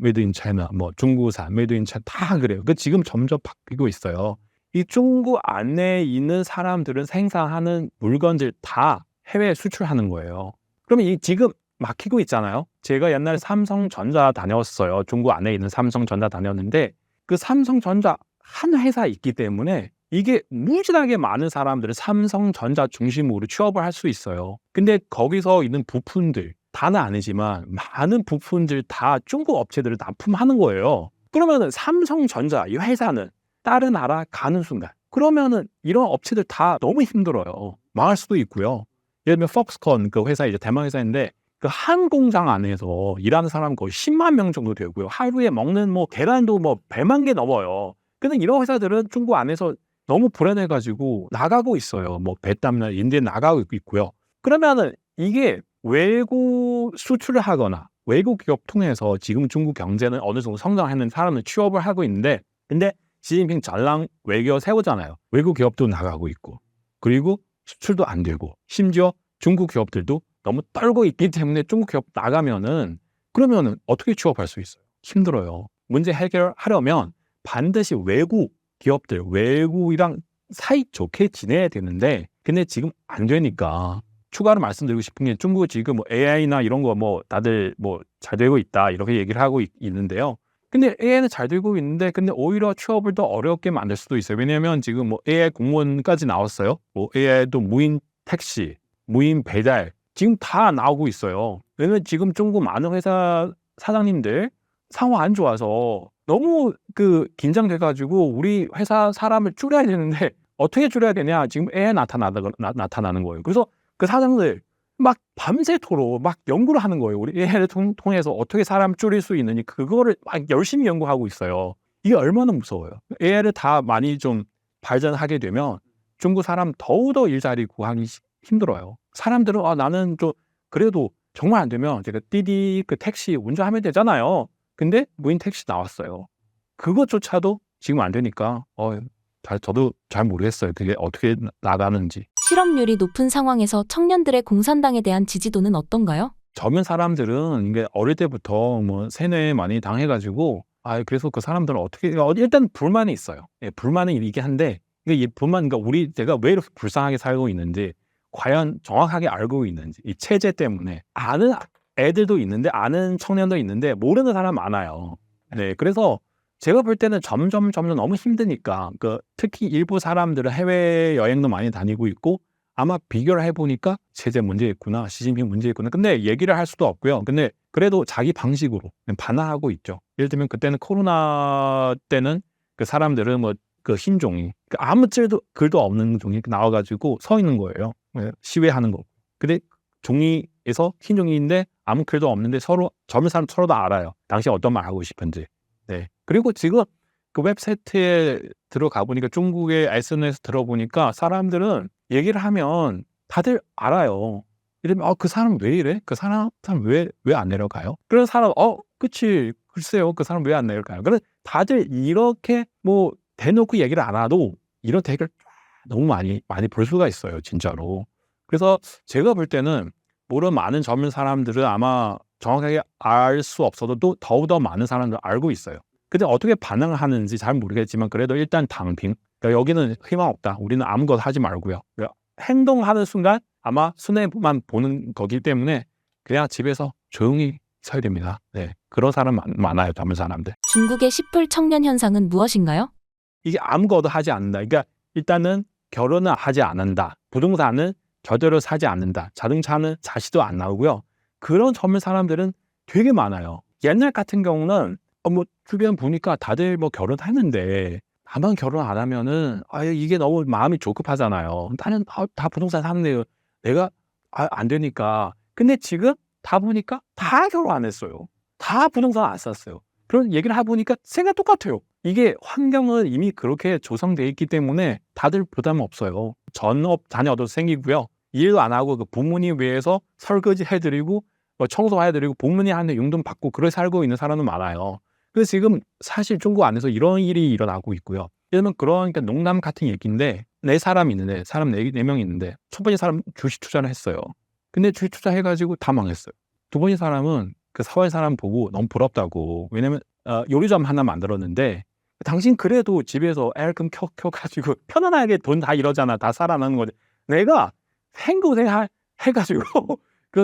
뭐 중국산, 메이드 인 차이나 다 그래요. 그 지금 점점 바뀌고 있어요. 이 중국 안에 있는 사람들은 생산하는 물건들 다 해외 수출하는 거예요. 그러면 이 지금 막히고 있잖아요. 제가 옛날에 삼성전자 다녔어요. 중국 안에 있는 삼성전자 다녔는데 그 삼성전자 한 회사 있기 때문에 이게 무지하게 많은 사람들은 삼성전자 중심으로 취업을 할 수 있어요. 근데 거기서 있는 부품들 다는 아니지만 많은 부품들 다 중국 업체들을 납품하는 거예요. 그러면은 삼성전자 이 회사는 다른 나라 가는 순간 그러면은 이런 업체들 다 너무 힘들어요. 망할 수도 있고요. 예를 들면 폭스콘 그 회사 이제 대만 회사인데 그 한 공장 안에서 일하는 사람 거의 10만 명 정도 되고요. 하루에 먹는 뭐 계란도 뭐 100만 개 넘어요. 근데 이런 회사들은 중국 안에서 너무 불안해가지고 나가고 있어요. 뭐 베트남이나 인도에 나가고 있고요. 그러면은 이게 외국 수출을 하거나 외국 기업 통해서 지금 중국 경제는 어느 정도 성장하는 사람은 취업을 하고 있는데 근데 시진핑 전랑 외교 세우잖아요. 외국 기업도 나가고 있고 그리고 수출도 안 되고 심지어 중국 기업들도 너무 떨고 있기 때문에 중국 기업 나가면은 그러면은 어떻게 취업할 수 있어요? 힘들어요. 문제 해결하려면 반드시 외국 기업들, 외국이랑 사이 좋게 지내야 되는데 근데 지금 안 되니까 추가로 말씀드리고 싶은 게 중국 지금 뭐 AI나 이런 거 뭐 다들 뭐 잘 되고 있다 이렇게 얘기를 하고 있는데요. 근데 AI는 잘 되고 있는데 근데 오히려 취업을 더 어렵게 만들 수도 있어요. 왜냐하면 지금 뭐 AI 공무원까지 나왔어요. 뭐 AI도 무인 택시, 무인 배달 지금 다 나오고 있어요. 왜냐면 지금 중국 많은 회사 사장님들 상황 안 좋아서 너무 그 긴장돼가지고 우리 회사 사람을 줄여야 되는데 어떻게 줄여야 되냐 지금 AI 나타나는 거예요. 그래서 그 사장들 막 밤새도록 막 연구를 하는 거예요. 우리 AI를 통해서 어떻게 사람 줄일 수 있느니 그거를 막 열심히 연구하고 있어요. 이게 얼마나 무서워요. AI를 다 많이 좀 발전하게 되면 중국 사람 더욱더 일자리 구하기 힘들어요. 사람들은 나는 좀 그래도 정말 안 되면 제가滴滴 그 택시 운전하면 되잖아요. 근데 무인 택시 나왔어요. 그것조차도 지금 안 되니까 저도 잘 모르겠어요. 그게 어떻게 나가는지. 실업률이 높은 상황에서 청년들의 공산당에 대한 지지도는 어떤가요? 젊은 사람들은 이게 어릴 때부터 뭐 세뇌 많이 당해가지고 그래서 그 사람들은 어떻게 일단 불만이 있어요. 예, 불만은 이게 한데 이게 불만 그러니까 제가 왜 이렇게 불쌍하게 살고 있는지 과연 정확하게 알고 있는지 이 체제 때문에 아는 애들도 있는데 아는 청년도 있는데 모르는 사람 많아요. 네, 그래서 제가 볼 때는 점점 너무 힘드니까 특히 일부 사람들은 해외 여행도 많이 다니고 있고 아마 비교를 해보니까 체제 문제 있구나, 시진핑 문제 있구나. 근데 얘기를 할 수도 없고요. 근데 그래도 자기 방식으로 반항하고 있죠. 예를 들면 그때는 코로나 때는 그 사람들은 뭐 그 흰종이 아무 글도 없는 종이 나와가지고 서 있는 거예요. 시위하는 거. 근데 종이에서 흰 종이인데 아무 글도 없는데 서로 젊은 사람 서로 다 알아요. 당시 어떤 말 하고 싶은지. 네. 그리고 지금 그 웹사이트에 들어가 보니까 중국의 SNS 들어보니까 사람들은 얘기를 하면 다들 알아요. 이러면 그 사람 왜 이래? 그 사람 왜 안 내려가요? 그런 사람 그치 글쎄요 그 사람 왜 안 내려가요? 그래 다들 이렇게 뭐 대놓고 얘기를 안 해도 이런 댓글 너무 많이 볼 수가 있어요 진짜로. 그래서 제가 볼 때는 물론 많은 젊은 사람들은 아마 정확하게 알 수 없어도 또 더욱더 많은 사람들 알고 있어요. 근데 어떻게 반응을 하는지 잘 모르겠지만 그래도 일단 당빙. 그러니까 여기는 희망 없다. 우리는 아무것도 하지 말고요. 그러니까 행동하는 순간 아마 손해만 보는 거기 때문에 그냥 집에서 조용히 있어야 됩니다. 네, 그런 사람 많아요. 젊은 사람들. 중국의 10불 청년 현상은 무엇인가요? 이게 아무것도 하지 않는다. 그러니까 일단은 결혼을 하지 않는다. 부동산은 절대로 사지 않는다. 자동차는 자시도 안 나오고요. 그런 젊은 사람들은 되게 많아요. 옛날 같은 경우는 뭐 주변 보니까 다들 뭐 결혼했는데 나만 결혼 안 하면은 이게 너무 마음이 조급하잖아요. 나는 다 부동산 사는데 내가 안 되니까. 근데 지금 다 보니까 다 결혼 안 했어요. 다 부동산 안 샀어요. 그런 얘기를 해보니까 생각 똑같아요. 이게 환경은 이미 그렇게 조성되어 있기 때문에 다들 부담 없어요. 전업 자녀도 생기고요. 일도 안 하고 그 부모님 위해서 설거지 해드리고 청소해드리고 부모님한테 용돈 받고 그렇게 살고 있는 사람은 많아요. 그래서 지금 사실 중국 안에서 이런 일이 일어나고 있고요. 예를 들면 그러니까 농담 같은 얘기인데 사람 4명 있는데 첫 번째 사람 주식 투자를 했어요. 근데 주식 투자해가지고 다 망했어요. 두 번째 사람은 그 사회 사람 보고 너무 부럽다고. 왜냐면 요리점 하나 만들었는데 당신 그래도 집에서 에어컨 켜가지고 편안하게 돈 다 이러잖아. 다 살아나는 거지. 내가 생고생 해가지고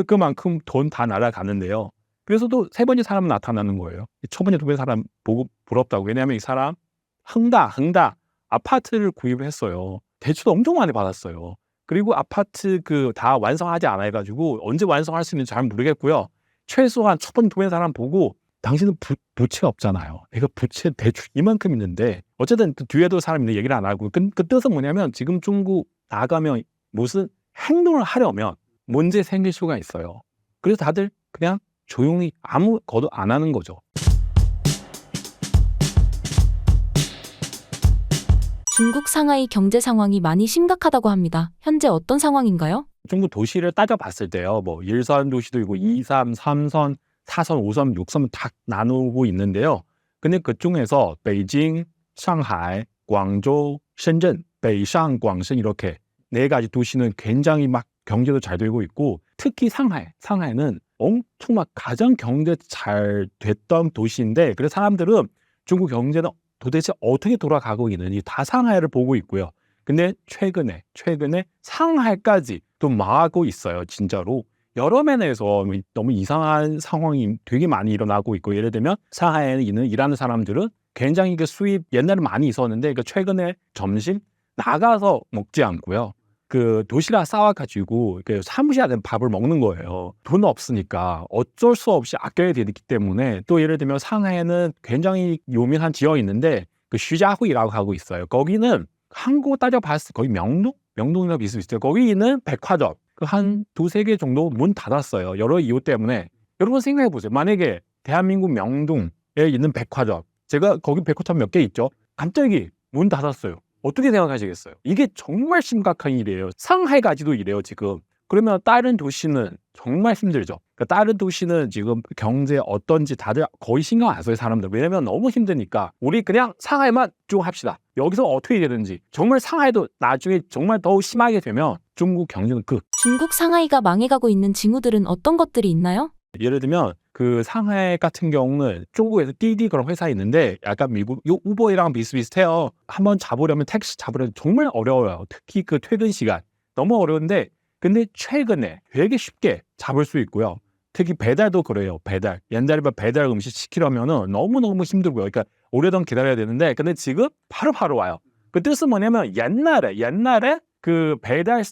그만큼 돈 다 날아가는데요. 그래서 또 세 번째 사람 나타나는 거예요. 첫 번째, 두 번째 사람 보고 부럽다고. 왜냐하면 이 사람 흥다 아파트를 구입을 했어요. 대출도 엄청 많이 받았어요. 그리고 아파트 다 완성하지 않아 해가지고 언제 완성할 수 있는지 잘 모르겠고요. 최소한 첫 번째, 두 번째 사람 보고 당신은 부채 없잖아요. 내가 부채 대출 이만큼 있는데 어쨌든 그 뒤에도 사람이 있는 얘기를 안 하고 그 뜻은 뭐냐면 지금 중국 나가면 무슨 행동을 하려면 문제 생길 수가 있어요. 그래서 다들 그냥 조용히 아무것도 안 하는 거죠. 중국 상하이 경제 상황이 많이 심각하다고 합니다. 현재 어떤 상황인가요? 중국 도시를 따져봤을 때요. 뭐 1선 도시도 있고 2선, 3선, 4선, 5선, 6선 다 나누고 있는데요. 근데 그중에서 베이징, 상하이, 광저우, 셴전, 베이상, 광성 이렇게 4가지 도시는 굉장히 막 경제도 잘 되고 있고 특히 상하이는 엄청 막 가장 경제 잘 됐던 도시인데 그래서 사람들은 중국 경제는 도대체 어떻게 돌아가고 있는지 다 상하이를 보고 있고요. 근데 최근에 상하이까지 또 망하고 있어요. 진짜로. 여러 면에서 너무 이상한 상황이 되게 많이 일어나고 있고 예를 들면 상하이에 있는 일하는 사람들은 굉장히 그 수입 옛날에 많이 있었는데 최근에 점심 나가서 먹지 않고요. 그 도시락 싸와가지고 사무실에 밥을 먹는 거예요. 돈 없으니까 어쩔 수 없이 아껴야 되기 때문에 또 예를 들면 상하이는 굉장히 유명한 지역이 있는데 슈자후이라고 하고 있어요. 거기는 한국 따져봤을 때 거의 명동이나 비슷비슷해요. 거기 있는 백화점 한 2-3개 정도 문 닫았어요. 여러 이유 때문에. 여러분 생각해 보세요. 만약에 대한민국 명동에 있는 백화점 제가 거기 백화점 몇 개 있죠. 갑자기 문 닫았어요. 어떻게 생각하시겠어요? 이게 정말 심각한 일이에요. 상하이까지도 이래요, 지금. 그러면 다른 도시는 정말 힘들죠. 그러니까 다른 도시는 지금 경제 어떤지 다들 거의 신경 안 써요, 사람들. 왜냐면 너무 힘드니까. 우리 그냥 상하이만 쭉 합시다. 여기서 어떻게 되는지. 정말 상하이도 나중에 정말 더 심하게 되면 중국 경제는 중국 상하이가 망해가고 있는 징후들은 어떤 것들이 있나요? 예를 들면 그 상하이 같은 경우는 중국에서滴滴 그런 회사 있는데 약간 미국 요 우버이랑 비슷비슷해요. 한번 잡으려면 택시 잡으려면 정말 어려워요. 특히 그 퇴근 시간 너무 어려운데 근데 최근에 되게 쉽게 잡을 수 있고요. 특히 배달도 그래요. 배달 옛날에 배달 음식 시키려면은 너무너무 힘들고요. 그러니까 오래동 기다려야 되는데 근데 지금 바로바로 와요. 그 뜻은 뭐냐면 옛날에 그 배달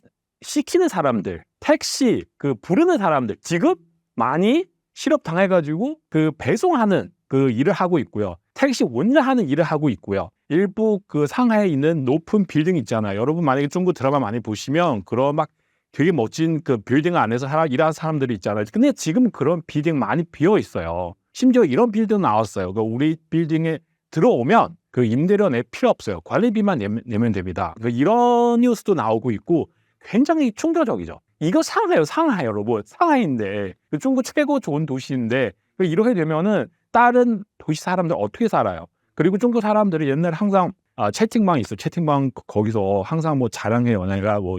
시키는 사람들 택시 그 부르는 사람들 지금 많이 실업당해가지고 그 배송하는 그 일을 하고 있고요. 택시 운전하는 일을 하고 있고요. 일부 그 상하이에 있는 높은 빌딩 있잖아요. 여러분 만약에 중국 드라마 많이 보시면 그런 막 되게 멋진 그 빌딩 안에서 일하는 사람들이 있잖아요. 근데 지금 그런 빌딩 많이 비어 있어요. 심지어 이런 빌딩 나왔어요. 그 우리 빌딩에 들어오면 그 임대료 낼 필요 없어요. 관리비만 내면 됩니다. 이런 뉴스도 나오고 있고 굉장히 충격적이죠. 이거 상하이요, 상하이 여러분. 상하이인데 중국 최고 좋은 도시인데 이렇게 되면은 다른 도시 사람들 어떻게 살아요? 그리고 중국 사람들이 옛날에 항상 채팅방 있어. 채팅방 거기서 항상 뭐 자랑해요. 내가 뭐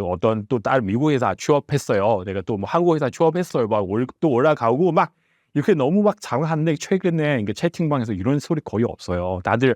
어떤 또 다른 미국 회사 취업했어요. 내가 또 뭐 한국 회사 취업했어요. 막 월급도 올라가고 막 이렇게 너무 막 자랑하는데 최근에 이게 채팅방에서 이런 소리 거의 없어요. 다들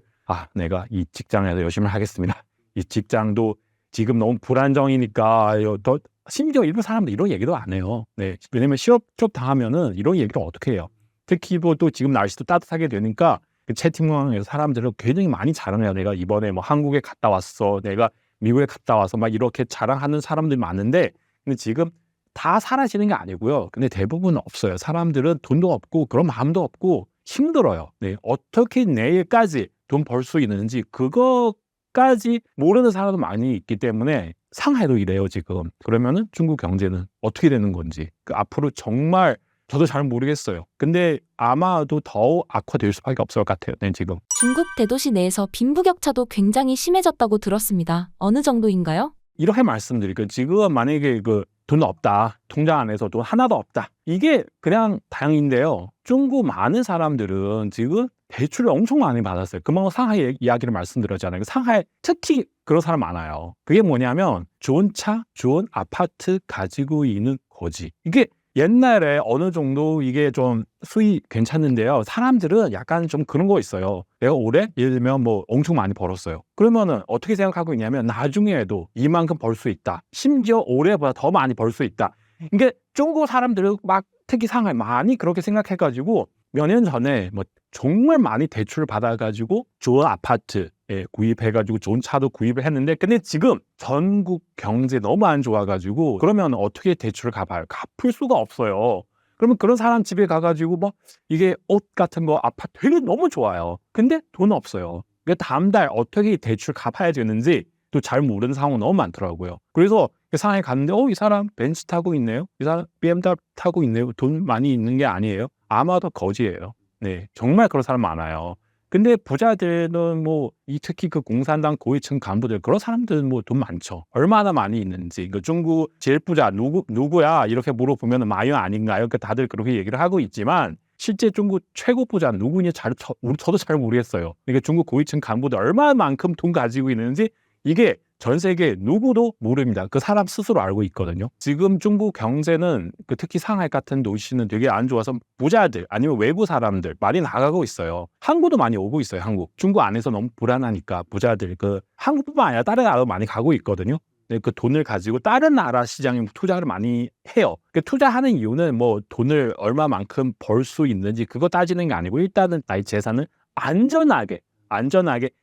내가 이 직장에서 열심히 하겠습니다. 이 직장도 지금 너무 불안정이니까 더 심지어 일부 사람들 이런 얘기도 안 해요. 네, 왜냐면 취업 당하면은 이런 얘기를 어떻게 해요? 특히 또 지금 날씨도 따뜻하게 되니까 그 채팅방에서 사람들은 굉장히 많이 자랑해요. 내가 이번에 뭐 한국에 갔다 왔어. 내가 미국에 갔다 와서 막 이렇게 자랑하는 사람들이 많은데 근데 지금 다 사라지는 게 아니고요. 근데 대부분 없어요. 사람들은 돈도 없고 그런 마음도 없고 힘들어요. 네, 어떻게 내일까지 돈 벌 수 있는지 그거까지 모르는 사람도 많이 있기 때문에 상하이도 이래요 지금. 그러면은 중국 경제는 어떻게 되는 건지 앞으로 정말 저도 잘 모르겠어요. 근데 아마도 더 악화될 수밖에 없을 것 같아요. 네, 지금. 중국 대도시 내에서 빈부격차도 굉장히 심해졌다고 들었습니다. 어느 정도인가요? 이렇게 말씀드릴게요. 지금 만약에 돈 없다. 통장 안에서 돈 하나도 없다. 이게 그냥 다행인데요. 중국 많은 사람들은 지금 대출을 엄청 많이 받았어요. 금방 상하이 이야기를 말씀드렸잖아요. 상하이 특히 그런 사람 많아요. 그게 뭐냐면 좋은 차, 좋은 아파트 가지고 있는 거지. 이게 옛날에 어느 정도 이게 좀 수익 괜찮은데요. 사람들은 약간 좀 그런 거 있어요. 내가 올해 예를 들면 뭐 엄청 많이 벌었어요. 그러면은 어떻게 생각하고 있냐면 나중에도 이만큼 벌 수 있다. 심지어 올해보다 더 많이 벌 수 있다. 이게 중국 사람들은 막 특히 상하이 많이 그렇게 생각해가지고 몇 년 전에 뭐 정말 많이 대출을 받아가지고 좋은 아파트 구입해가지고 좋은 차도 구입을 했는데 근데 지금 전국 경제 너무 안 좋아가지고 그러면 어떻게 대출을 갚아요? 갚을 수가 없어요. 그러면 그런 사람 집에 가가지고 뭐 이게 옷 같은 거 아파트 되게 너무 좋아요. 근데 돈 없어요. 그러니까 다음 달 어떻게 대출 갚아야 되는지 또 잘 모르는 상황 너무 많더라고요. 그래서 상하이 갔는데 이 사람 벤츠 타고 있네요. 이 사람 BMW 타고 있네요. 돈 많이 있는 게 아니에요. 아마도 거지예요. 네, 정말 그런 사람 많아요. 근데 부자들은 뭐 특히 그 공산당 고위층 간부들 그런 사람들은 뭐 돈 많죠. 얼마나 많이 있는지. 중국 제일 부자 누구야 이렇게 물어보면 마요 아닌가요? 다들 그렇게 얘기를 하고 있지만 실제 중국 최고 부자 누구냐 저도 잘 모르겠어요. 그러니까 중국 고위층 간부들 얼마만큼 돈 가지고 있는지 이게 전 세계 누구도 모릅니다. 그 사람 스스로 알고 있거든요. 지금 중국 경제는 특히 상하이 같은 도시는 되게 안 좋아서 부자들 아니면 외부 사람들 많이 나가고 있어요. 한국도 많이 오고 있어요. 중국 안에서 너무 불안하니까 부자들 한국뿐만 아니라 다른 나라도 많이 가고 있거든요. 그 돈을 가지고 다른 나라 시장에 투자를 많이 해요. 투자하는 이유는 뭐 돈을 얼마만큼 벌 수 있는지 그거 따지는 게 아니고 일단은 나의 재산을 안전하게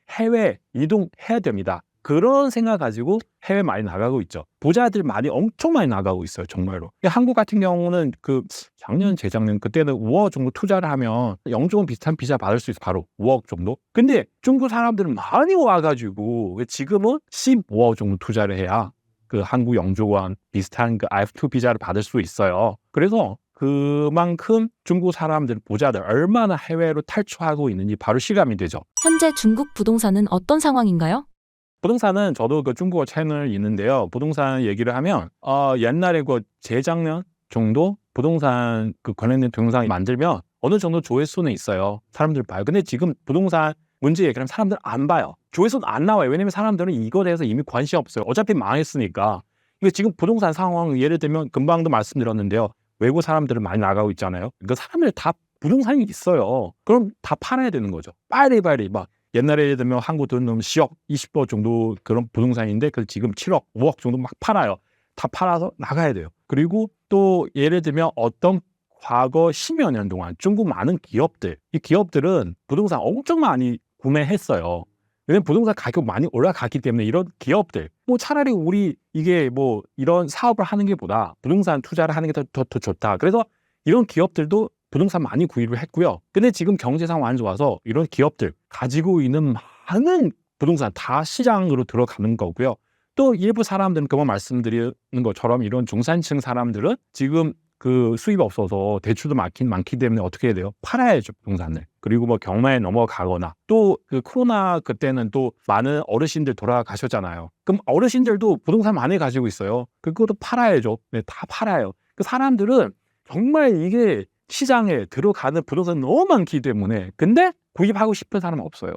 해외 이동해야 됩니다. 그런 생각 가지고 해외 많이 나가고 있죠. 부자들 많이 엄청 많이 나가고 있어요. 정말로. 한국 같은 경우는 작년, 재작년 그때는 5억 정도 투자를 하면 영주권 비슷한 비자 받을 수 있어요. 바로 5억 정도. 근데 중국 사람들은 많이 와가지고 지금은 15억 정도 투자를 해야 한국 영주권 비슷한 IF2 비자를 받을 수 있어요. 그래서 그만큼 중국 사람들, 부자들 얼마나 해외로 탈출하고 있는지 바로 실감이 되죠. 현재 중국 부동산은 어떤 상황인가요? 부동산은 저도 그 중국어 채널 있는데요. 부동산 얘기를 하면 옛날에 그 재작년 정도 부동산 그 관련된 동영상 만들면 어느 정도 조회수는 있어요. 사람들 봐요. 근데 지금 부동산 문제 얘기하면 사람들 안 봐요. 조회수는 안 나와요. 왜냐면 사람들은 이거에 대해서 이미 관심이 없어요. 어차피 망했으니까. 근데 지금 부동산 상황 예를 들면 금방도 말씀드렸는데요. 외국 사람들은 많이 나가고 있잖아요. 그러니까 사람들 다 부동산이 있어요. 그럼 다 팔아야 되는 거죠. 빨리 막 옛날에 예를 들면 한국 돈 10억, 20억 정도 그런 부동산인데 그 지금 7억, 5억 정도 막 팔아요. 다 팔아서 나가야 돼요. 그리고 또 예를 들면 어떤 과거 10여 년 동안 중국 많은 기업들, 이 기업들은 부동산 엄청 많이 구매했어요. 왜냐면 부동산 가격 많이 올라갔기 때문에 이런 기업들, 뭐 차라리 우리 이게 뭐 이런 사업을 하는 게 보다 부동산 투자를 하는 게 더 좋다. 그래서 이런 기업들도 부동산 많이 구입을 했고요. 근데 지금 경제 상황 안 좋아서 이런 기업들 가지고 있는 많은 부동산 다 시장으로 들어가는 거고요. 또 일부 사람들은 그만 말씀드리는 것처럼 이런 중산층 사람들은 지금 그 수입이 없어서 대출도 많기 때문에 어떻게 해야 돼요? 팔아야죠, 부동산을. 그리고 뭐 경마에 넘어가거나 또 그 코로나 그때는 또 많은 어르신들 돌아가셨잖아요. 그럼 어르신들도 부동산 많이 가지고 있어요. 그것도 팔아야죠. 네, 다 팔아요. 그 사람들은 정말 이게 시장에 들어가는 부동산이 너무 많기 때문에 근데 구입하고 싶은 사람은 없어요.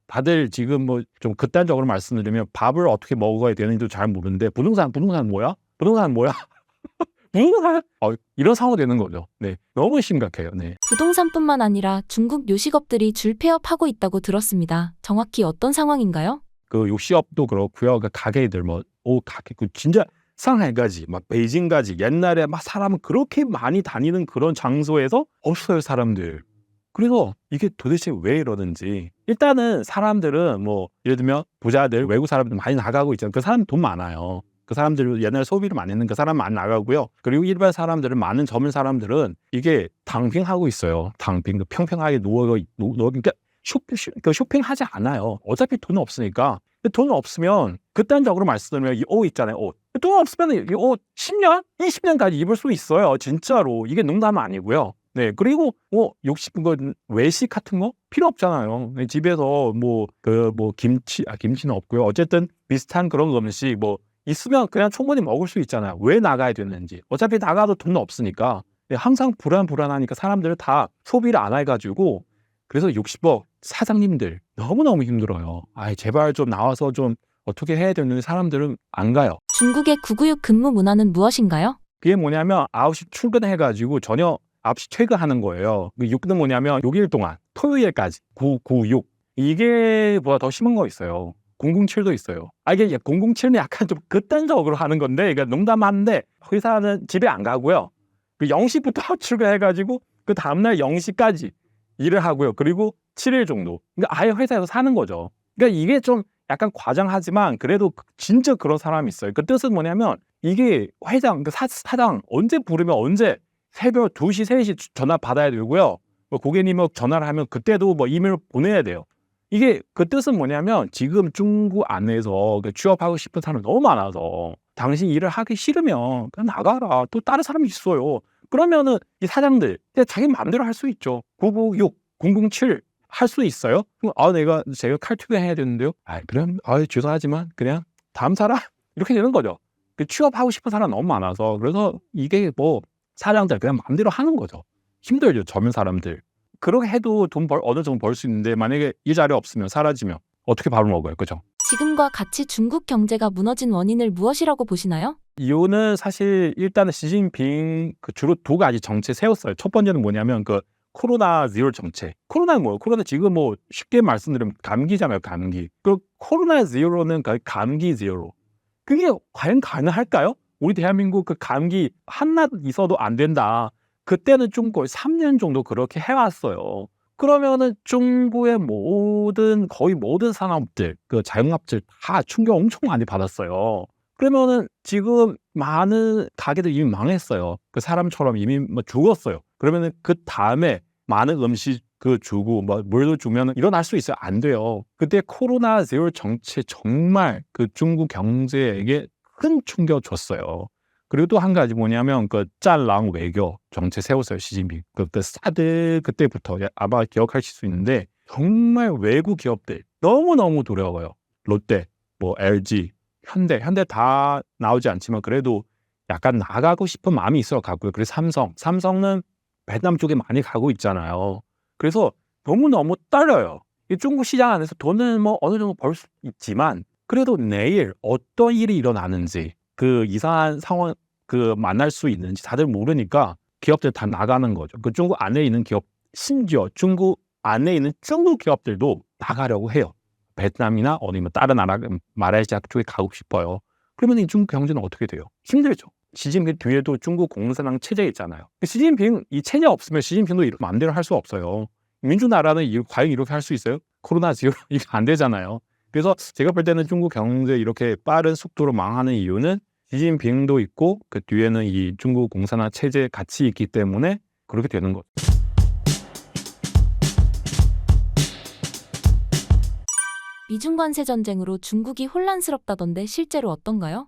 다들 지금 뭐 좀 극단적으로 말씀드리면 밥을 어떻게 먹어야 되는지도 잘 모르는데 부동산 뭐야? 부동산 뭐야? 부동산? 이런 상황이 되는 거죠. 네, 너무 심각해요. 네. 부동산뿐만 아니라 중국 요식업들이 줄 폐업하고 있다고 들었습니다. 정확히 어떤 상황인가요? 그 요식업도 그렇고요. 그 가게들 가게 진짜 상하이까지 막 베이징까지 옛날에 막 사람은 그렇게 많이 다니는 그런 장소에서 없어요, 사람들. 그래서 이게 도대체 왜 이러는지. 일단은 사람들은 뭐 예를 들면 부자들, 외국 사람들 많이 나가고 있잖아요. 그 사람 돈 많아요. 그 사람들 옛날에 소비를 많이 했는 그 사람 많이 나가고요. 그리고 일반 사람들은 많은 젊은 사람들은 이게 당빙하고 있어요. 당빙, 평평하게 그러니까 쇼핑하지 않아요. 어차피 돈 없으니까. 돈 없으면 극단적으로 말씀드리면 이 옷 있잖아요. 돈 없으면 이 옷 10년, 20년까지 입을 수 있어요. 진짜로. 이게 농담 아니고요. 네, 그리고 욕심 외식 같은 거 필요 없잖아요. 집에서 김치는 없고요. 어쨌든 비슷한 그런 음식 있으면 그냥 충분히 먹을 수 있잖아요. 왜 나가야 되는지. 어차피 나가도 돈 없으니까. 항상 불안하니까 사람들은 다 소비를 안 해가지고 그래서 60억 사장님들 너무너무 힘들어요. 제발 좀 나와서 좀 어떻게 해야 되는데 사람들은 안 가요. 중국의 996 근무 문화는 무엇인가요? 그게 뭐냐면 9시 출근해가지고 저녁 9시 퇴근하는 거예요. 그 6는 뭐냐면 6일 동안 토요일까지 996 이게 보다 더 심한 거 있어요. 007도 있어요. 이게 007은 약간 좀 극단적으로 하는 건데 이게 농담하는데 회사는 집에 안 가고요. 그 0시부터 출근해가지고 그 다음날 0시까지 일을 하고요. 그리고 7일 정도. 그러니까 아예 회사에서 사는 거죠. 그러니까 이게 좀 약간 과장하지만 그래도 진짜 그런 사람이 있어요. 그 뜻은 뭐냐면 이게 회장, 사장 언제 부르면 언제 새벽 2시, 3시 전화 받아야 되고요. 고객님이 전화를 하면 그때도 이메일 보내야 돼요. 이게 그 뜻은 뭐냐면 지금 중국 안에서 취업하고 싶은 사람이 너무 많아서 당신 일을 하기 싫으면 그냥 나가라. 또 다른 사람이 있어요. 그러면은 이 사장들 자기 마음대로 할 수 있죠. 996, 007 할 수 있어요? 제가 칼퇴근 해야 되는데요. 그럼 죄송하지만 그냥 다음 사람 이렇게 되는 거죠. 취업하고 싶은 사람 너무 많아서 그래서 이게 사장들 그냥 마음대로 하는 거죠. 힘들죠, 젊은 사람들. 그렇게 해도 어느 정도 벌 수 있는데 만약에 이 자리 없으면 사라지면 어떻게 밥을 먹어요, 그죠? 지금과 같이 중국 경제가 무너진 원인을 무엇이라고 보시나요? 이유는 사실 일단은 시진핑 주로 두 가지 정책 세웠어요. 첫 번째는 뭐냐면 코로나 제로 정책. 코로나는 뭐예요? 코로나 지금 쉽게 말씀드리면 감기잖아요, 감기. 그 코로나 제로는 감기 제로. 그게 과연 가능할까요? 우리 대한민국 감기 한낱 있어도 안 된다. 그때는 좀 거의 3년 정도 그렇게 해왔어요. 그러면은 중국의 거의 모든 산업들, 자영업들 다 충격 엄청 많이 받았어요. 그러면은 지금 많은 가게들 이미 망했어요. 그 사람처럼 이미 죽었어요. 그러면은 그 다음에 많은 음식 주고 물도 주면 일어날 수 있어요? 안 돼요. 그때 코로나 제로 정책 정말 중국 경제에게 큰 충격 줬어요. 그리고 또 한 가지 뭐냐면 짤랑 외교 정책 세웠어요, 시진핑. 그때 사드 그때부터 아마 기억하실 수 있는데 정말 외국 기업들 너무너무 두려워요. 롯데, 뭐 LG, 현대 다 나오지 않지만 그래도 약간 나가고 싶은 마음이 있어 가고요. 그리고 삼성은 베트남 쪽에 많이 가고 있잖아요. 그래서 너무너무 떨려요. 이 중국 시장 안에서 돈은 뭐 어느 정도 벌 수 있지만 그래도 내일 어떤 일이 일어나는지 그 이상한 상황 만날 수 있는지 다들 모르니까 기업들 다 나가는 거죠. 그 중국 안에 있는 기업 심지어 중국 안에 있는 중국 기업들도 나가려고 해요. 베트남이나 아니면 다른 나라 말레이시아 쪽에 가고 싶어요. 그러면 이 중국 경제는 어떻게 돼요? 힘들죠. 시진핑 뒤에도 중국 공산당 체제 있잖아요. 시진핑 이 체제 없으면 시진핑도 이런 마음대로 할 수 없어요. 민주나라는 과연 이렇게 할 수 있어요? 코로나 지금 이게 안 되잖아요. 그래서 제가 볼 때는 중국 경제 이렇게 빠른 속도로 망하는 이유는 시진핑도 있고 그 뒤에는 이 중국 공산당 체제 같이 있기 때문에 그렇게 되는 거죠. 미중 관세 전쟁으로 중국이 혼란스럽다던데 실제로 어떤가요?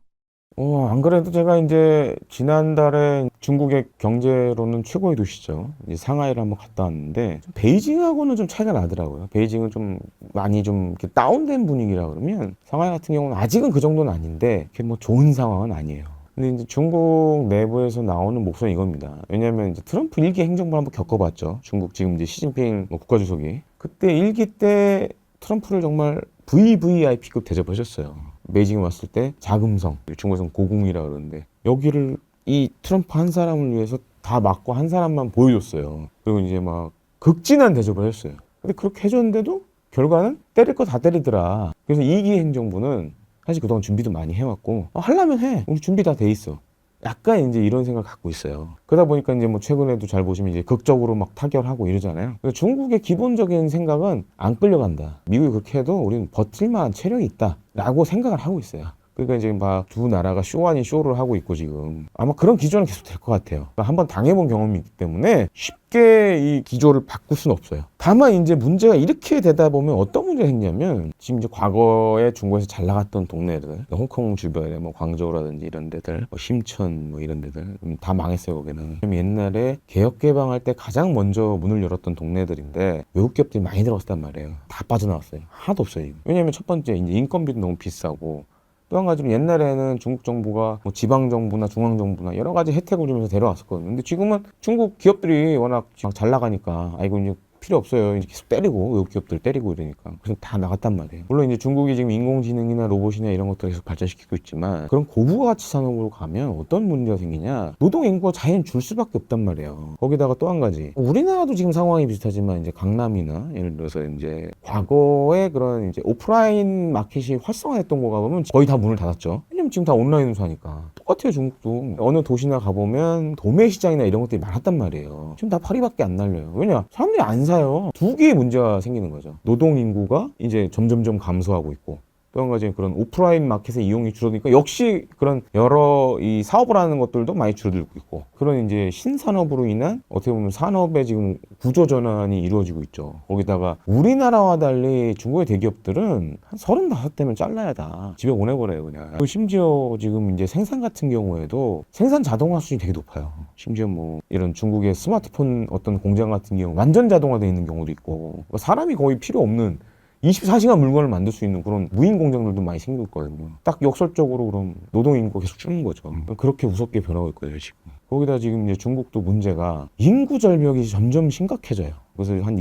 안 그래도 제가 이제 지난달에 중국의 경제로는 최고의 도시죠. 이제 상하이를 한번 갔다 왔는데 베이징하고는 좀 차이가 나더라고요. 베이징은 좀 많이 좀 이렇게 다운된 분위기라 그러면 상하이 같은 경우는 아직은 그 정도는 아닌데 이렇게 뭐 좋은 상황은 아니에요. 근데 이제 중국 내부에서 나오는 목소리는 이겁니다. 왜냐하면 이제 트럼프 1기 행정부 한번 겪어봤죠. 중국 지금 이제 시진핑 국가주석이 그때 1기 때 트럼프를 정말 VVIP급 대접하셨어요. 베이징에 왔을 때 자금성, 중국에서는 고궁이라 그러는데 여기를 이 트럼프 한 사람을 위해서 다 막고 한 사람만 보여줬어요. 그리고 이제 막 극진한 대접을 했어요. 근데 그렇게 해줬는데도 결과는 때릴 거 다 때리더라. 그래서 2기 행정부는 사실 그동안 준비도 많이 해왔고 하려면 해. 우리 준비 다 돼 있어. 약간 이제 이런 생각을 갖고 있어요. 그러다 보니까 이제 뭐 최근에도 잘 보시면 이제 극적으로 막 타결하고 이러잖아요. 중국의 기본적인 생각은 안 끌려간다. 미국이 그렇게 해도 우리는 버틸 만한 체력이 있다라고 생각을 하고 있어요. 그러니까 이제 막 두 나라가 쇼 아닌 쇼를 하고 있고 지금 아마 그런 기조는 계속 될 것 같아요. 한번 당해본 경험이 있기 때문에 쉽게 이 기조를 바꿀 수는 없어요. 다만 이제 문제가 이렇게 되다 보면 어떤 문제가 생기냐면 지금 이제 과거에 중국에서 잘 나갔던 동네들, 홍콩 주변에 뭐 광저우라든지 이런 데들, 뭐 심천 뭐 이런 데들 다 망했어요. 거기는 옛날에 개혁 개방할 때 가장 먼저 문을 열었던 동네들인데 외국 기업들이 많이 들어왔단 말이에요. 다 빠져나왔어요. 하나도 없어요. 지금. 왜냐하면 첫 번째 이제 인건비도 너무 비싸고. 또 한 가지는 옛날에는 중국 정부가 뭐 지방 정부나 중앙 정부나 여러 가지 혜택을 주면서 데려왔었거든요. 근데 지금은 중국 기업들이 워낙 잘 나가니까 아이고 이제 필요 없어요. 이제 계속 때리고 외국 기업들 때리고 이러니까 그래서 다 나갔단 말이에요. 물론 이제 중국이 지금 인공지능이나 로봇이나 이런 것들을 계속 발전시키고 있지만 그런 고부가치 산업으로 가면 어떤 문제가 생기냐? 노동 인구가 자연 줄 수밖에 없단 말이에요. 거기다가 또 한 가지 우리나라도 지금 상황이 비슷하지만 이제 강남이나 예를 들어서 이제 과거에 그런 이제 오프라인 마켓이 활성화했던 거 가보면 거의 다 문을 닫았죠. 왜냐면 지금 다 온라인으로 사니까. 똑같아요. 중국도 어느 도시나 가보면 도매 시장이나 이런 것들이 많았단 말이에요. 지금 다 파리밖에 안 날려요. 왜냐? 사람들이 안 사요. 두 개의 문제가 생기는 거죠. 노동 인구가 이제 점점점 감소하고 있고 또 한 가지 그런 오프라인 마켓의 이용이 줄어드니까 역시 그런 여러 이 사업을 하는 것들도 많이 줄어들고 있고 그런 이제 신산업으로 인한 어떻게 보면 산업의 지금 구조 전환이 이루어지고 있죠. 거기다가 우리나라와 달리 중국의 대기업들은 한 35대면 잘라야 다 집에 보내버려요 그냥. 심지어 지금 이제 생산 같은 경우에도 생산 자동화 수준이 되게 높아요. 심지어 뭐 이런 중국의 스마트폰 어떤 공장 같은 경우 완전 자동화되어 있는 경우도 있고 사람이 거의 필요 없는 24시간 물건을 만들 수 있는 그런 무인 공장들도 많이 생기고 있거든요. 딱 역설적으로 그럼 노동 인구가 계속 줄는 거죠. 그렇게 무섭게 변하고 있거든요, 지금. 거기다 지금 이제 중국도 문제가 인구 절벽이 점점 심각해져요. 그래서 한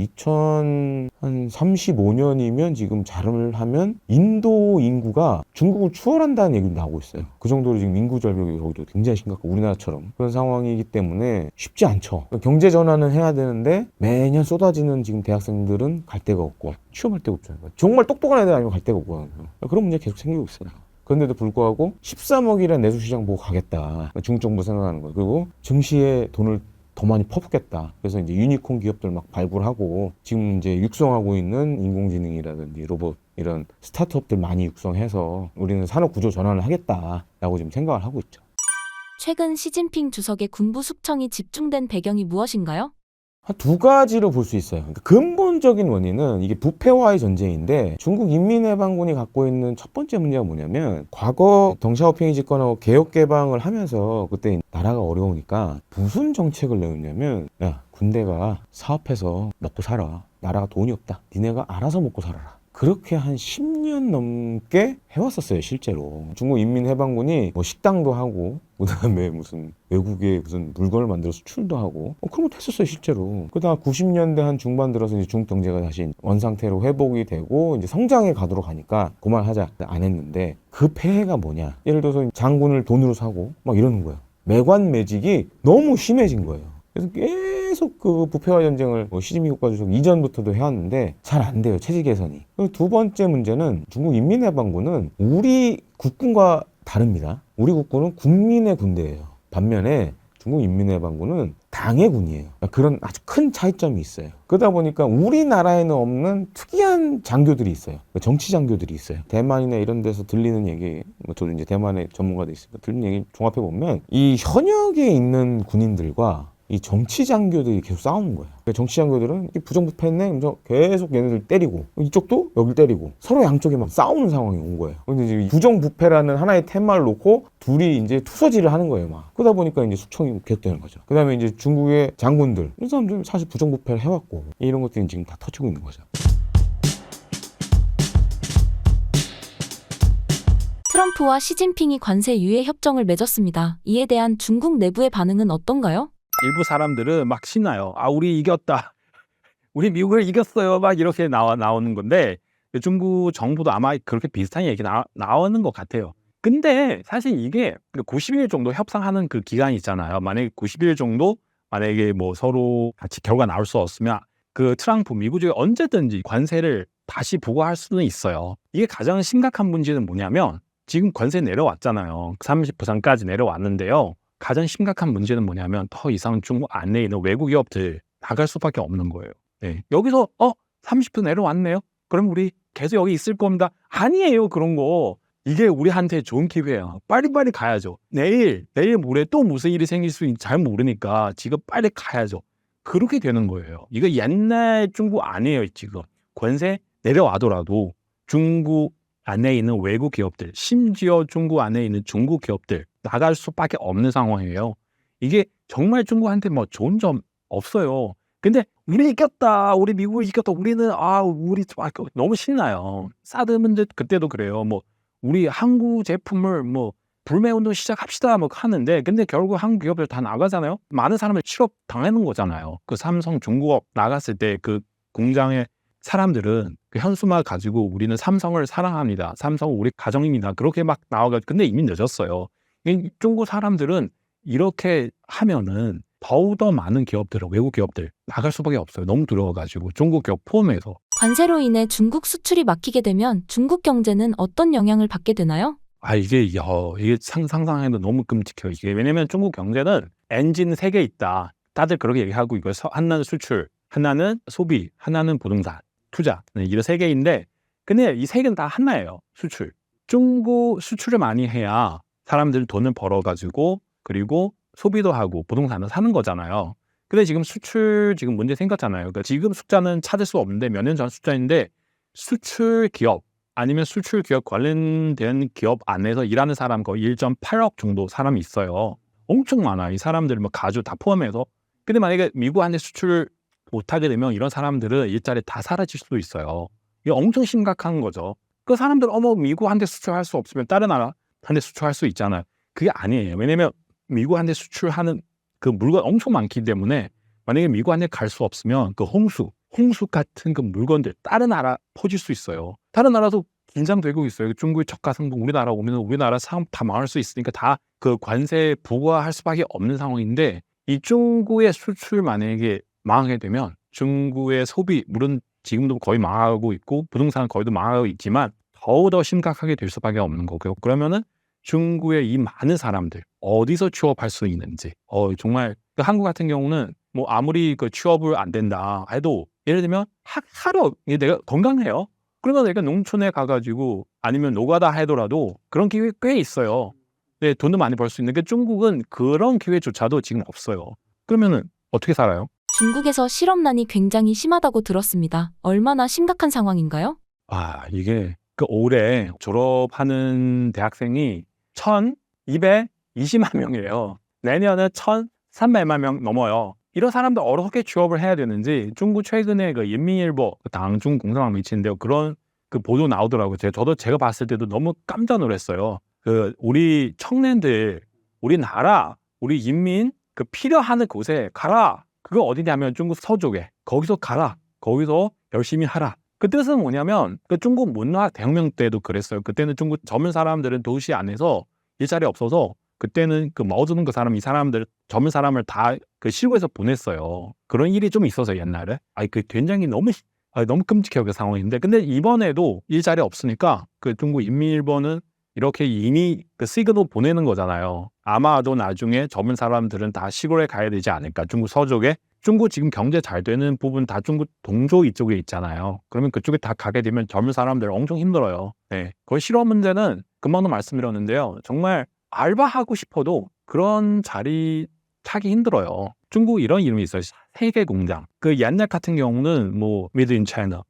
2035년이면 지금 자름을 하면 인도 인구가 중국을 추월한다는 얘기도 나오고 있어요. 그 정도로 지금 인구 절벽이 거기도 굉장히 심각하고 우리나라처럼 그런 상황이기 때문에 쉽지 않죠. 경제 전환은 해야 되는데 매년 쏟아지는 지금 대학생들은 갈 데가 없고 취업할 데가 없잖아요. 정말 똑똑한 애들 아니면 갈 데가 없고 그런 문제 계속 생기고 있어요. 그런데도 불구하고 13억이라는 내수시장 보고 가겠다. 중국 정부 생각하는 거예요. 그리고 증시에 돈을 더 많이 퍼붓겠다. 그래서 이제 유니콘 기업들 막 발굴하고 지금 이제 육성하고 있는 인공지능이라든지 로봇 이런 스타트업들 많이 육성해서 우리는 산업 구조 전환을 하겠다라고 지금 생각을 하고 있죠. 최근 시진핑 주석의 군부 숙청이 집중된 배경이 무엇인가요? 한 두 가지로 볼 수 있어요. 그러니까 근본적인 원인은 이게 부패와의 전쟁인데 중국 인민해방군이 갖고 있는 첫 번째 문제가 뭐냐면 과거 덩샤오핑이 집권하고 개혁 개방을 하면서 그때 나라가 어려우니까 무슨 정책을 내었냐면 야 군대가 사업해서 먹고 살아. 나라가 돈이 없다. 니네가 알아서 먹고 살아라. 그렇게 한 10년 넘게 해왔었어요, 실제로. 중국 인민해방군이 뭐 식당도 하고, 그 다음에 무슨 외국에 무슨 물건을 만들어 수출도 하고, 그런 것도 했었어요, 실제로. 그다음 90년대 한 중반 들어서 이제 중국 경제가 다시 원상태로 회복이 되고, 이제 성장에 가도록 하니까 그만하자 안 했는데, 그 폐해가 뭐냐. 예를 들어서 장군을 돈으로 사고, 막 이러는 거예요. 매관 매직이 너무 심해진 거예요. 그래서 계속 그 부패와 전쟁을 시진핑 국가주석 이전부터도 해왔는데 잘 안 돼요, 체제 개선이. 두 번째 문제는 중국 인민해방군은 우리 국군과 다릅니다. 우리 국군은 국민의 군대예요. 반면에 중국 인민해방군은 당의 군이에요. 그런 아주 큰 차이점이 있어요. 그러다 보니까 우리나라에는 없는 특이한 장교들이 있어요. 정치 장교들이 있어요. 대만이나 이런 데서 들리는 얘기, 저도 이제 대만의 전문가도 있으니까 들리는 얘기 종합해 보면 이 현역에 있는 군인들과 이 정치 장교들이 계속 싸우는 거예요. 정치 장교들은 부정부패했네, 그래서 계속 얘네들 때리고, 이쪽도 여길 때리고, 서로 양쪽에 막 싸우는 상황이 온 거예요. 근데 이제 부정부패라는 하나의 테마를 놓고 둘이 이제 투서지를 하는 거예요, 막. 그러다 보니까 이제 숙청이 계속되는 거죠. 그 다음에 이제 중국의 장군들, 이 사람들 사실 부정부패를 해왔고, 이런 것들이 지금 다 터지고 있는 거죠. 트럼프와 시진핑이 관세 유예 협정을 맺었습니다. 이에 대한 중국 내부의 반응은 어떤가요? 일부 사람들은 막 신나요. 아, 우리 이겼다. 우리 미국을 이겼어요. 막 이렇게 나오는 건데 중국 정부도 아마 그렇게 비슷한 얘기 나오는 것 같아요. 근데 사실 이게 90일 정도 협상하는 그 기간이 있잖아요. 만약에 90일 정도 만약에 뭐 서로 같이 결과 나올 수 없으면 그 트럼프 미국 쪽에 언제든지 관세를 다시 부과할 수는 있어요. 이게 가장 심각한 문제는 뭐냐면 지금 관세 내려왔잖아요. 30%까지 내려왔는데요. 가장 심각한 문제는 뭐냐면 더 이상 중국 안에 있는 외국 기업들 나갈 수밖에 없는 거예요. 네. 여기서 30% 내려왔네요. 그럼 우리 계속 여기 있을 겁니다. 아니에요, 그런 거. 이게 우리한테 좋은 기회예요. 빨리빨리 가야죠. 내일 모레 또 무슨 일이 생길 수 있는지 잘 모르니까 지금 빨리 가야죠. 그렇게 되는 거예요. 이거 옛날 중국 아니에요, 지금. 관세 내려와더라도 중국 안에 있는 외국 기업들, 심지어 중국 안에 있는 중국 기업들 나갈 수밖에 없는 상황이에요. 이게 정말 중국한테 뭐 좋은 점 없어요. 근데 우리 이겼다, 우리 미국을 이겼다, 우리는 우리 너무 신나요. 사드 문제 그때도 그래요. 뭐 우리 한국 제품을 뭐 불매 운동 시작합시다 뭐 하는데 근데 결국 한국 기업들 다 나가잖아요. 많은 사람을 취업 당하는 거잖아요. 그 삼성 중국업 나갔을 때 그 공장에 사람들은 그 현수막 가지고 우리는 삼성을 사랑합니다. 삼성은 우리 가정입니다. 그렇게 막 나와가지고 근데 이미 늦었어요. 중국 사람들은 이렇게 하면은 더욱더 많은 기업들, 외국 기업들 나갈 수밖에 없어요. 너무 두려워가지고 중국 기업 포함해서. 관세로 인해 중국 수출이 막히게 되면 중국 경제는 어떤 영향을 받게 되나요? 이게 상상해도 너무 끔찍해요. 이게 왜냐면 중국 경제는 엔진 3개 있다. 다들 그렇게 얘기하고 이거 하나는 수출, 하나는 소비, 하나는 부동산, 투자. 이런 3개인데 근데 이 3개는 다 하나예요. 수출. 중국 수출을 많이 해야 사람들 돈을 벌어가지고 그리고 소비도 하고 부동산을 사는 거잖아요. 근데 지금 수출 지금 문제 생겼잖아요. 그러니까 지금 숫자는 찾을 수 없는데 몇 년 전 숫자인데 수출 기업 아니면 수출 기업 관련된 기업 안에서 일하는 사람 거의 1.8억 정도 사람이 있어요. 엄청 많아. 이 사람들 뭐 가주 다 포함해서. 근데 만약에 미국한테 수출 못하게 되면 이런 사람들은 일자리 다 사라질 수도 있어요. 이게 엄청 심각한 거죠. 그 사람들 미국한테 수출할 수 없으면 다른 나라한테 수출할 수 있잖아요. 그게 아니에요. 왜냐면 미국한테 수출하는 그 물건 엄청 많기 때문에 만약에 미국한테 갈 수 없으면 그 홍수 같은 그 물건들 다른 나라 퍼질 수 있어요. 다른 나라도 긴장되고 있어요. 중국의 저가 상품 우리나라 오면 우리나라 사업 다 망할 수 있으니까 다 그 관세 부과할 수밖에 없는 상황인데 이 중국의 수출 만약에 망하게 되면 중국의 소비 물론 지금도 거의 망하고 있고 부동산은 거의도 망하고 있지만 더더 심각하게 될 수밖에 없는 거고요. 그러면은 중국의 이 많은 사람들 어디서 취업할 수 있는지 정말 한국 같은 경우는 뭐 아무리 그 취업을 안 된다 해도 예를 들면 하루 내가 건강해요. 그러면 내가 농촌에 가가지고 아니면 노가다 하더라도 그런 기회 꽤 있어요. 네, 돈도 많이 벌 수 있는 게 중국은 그런 기회조차도 지금 없어요. 그러면은 어떻게 살아요? 중국에서 실업난이 굉장히 심하다고 들었습니다. 얼마나 심각한 상황인가요? 이게 그 올해 졸업하는 대학생이 1,220만 명이에요. 내년에 1,300만 명 넘어요. 이런 사람들 어떻게 취업을 해야 되는지 중국 최근에 그 인민일보 당중 공산당 미치는데요. 그런 그 보도 나오더라고요. 제가 봤을 때도 너무 깜짝 놀랐어요. 그 우리 청년들, 우리나라, 우리 인민 그 필요한 곳에 가라. 그거 어디냐면 중국 서쪽에. 거기서 가라. 거기서 열심히 하라. 그 뜻은 뭐냐면 그 중국 문화 대혁명 때도 그랬어요. 그때는 중국 젊은 사람들은 도시 안에서 일자리 없어서 그때는 그 마오쩌둥 그 사람 이 사람들 젊은 사람을 다 그 시골에서 보냈어요. 그런 일이 좀 있어서 옛날에. 그 굉장히 너무 끔찍해요 그 상황인데. 근데 이번에도 일자리 없으니까 그 중국 인민일보는 이렇게 이미 그 시그널 보내는 거잖아요. 아마도 나중에 젊은 사람들은 다 시골에 가야 되지 않을까. 중국 서쪽에. 중국 지금 경제 잘 되는 부분 다 중국 동조 이쪽에 있잖아요. 그러면 그쪽에 다 가게 되면 젊은 사람들 엄청 힘들어요. 네. 거의 실업 문제는 금방도 말씀드렸는데요. 정말 알바하고 싶어도 그런 자리 타기 힘들어요. 중국 이런 이름이 있어요. 세계 공장. 그 옛날 같은 경우는 뭐 메이드 인 차이나,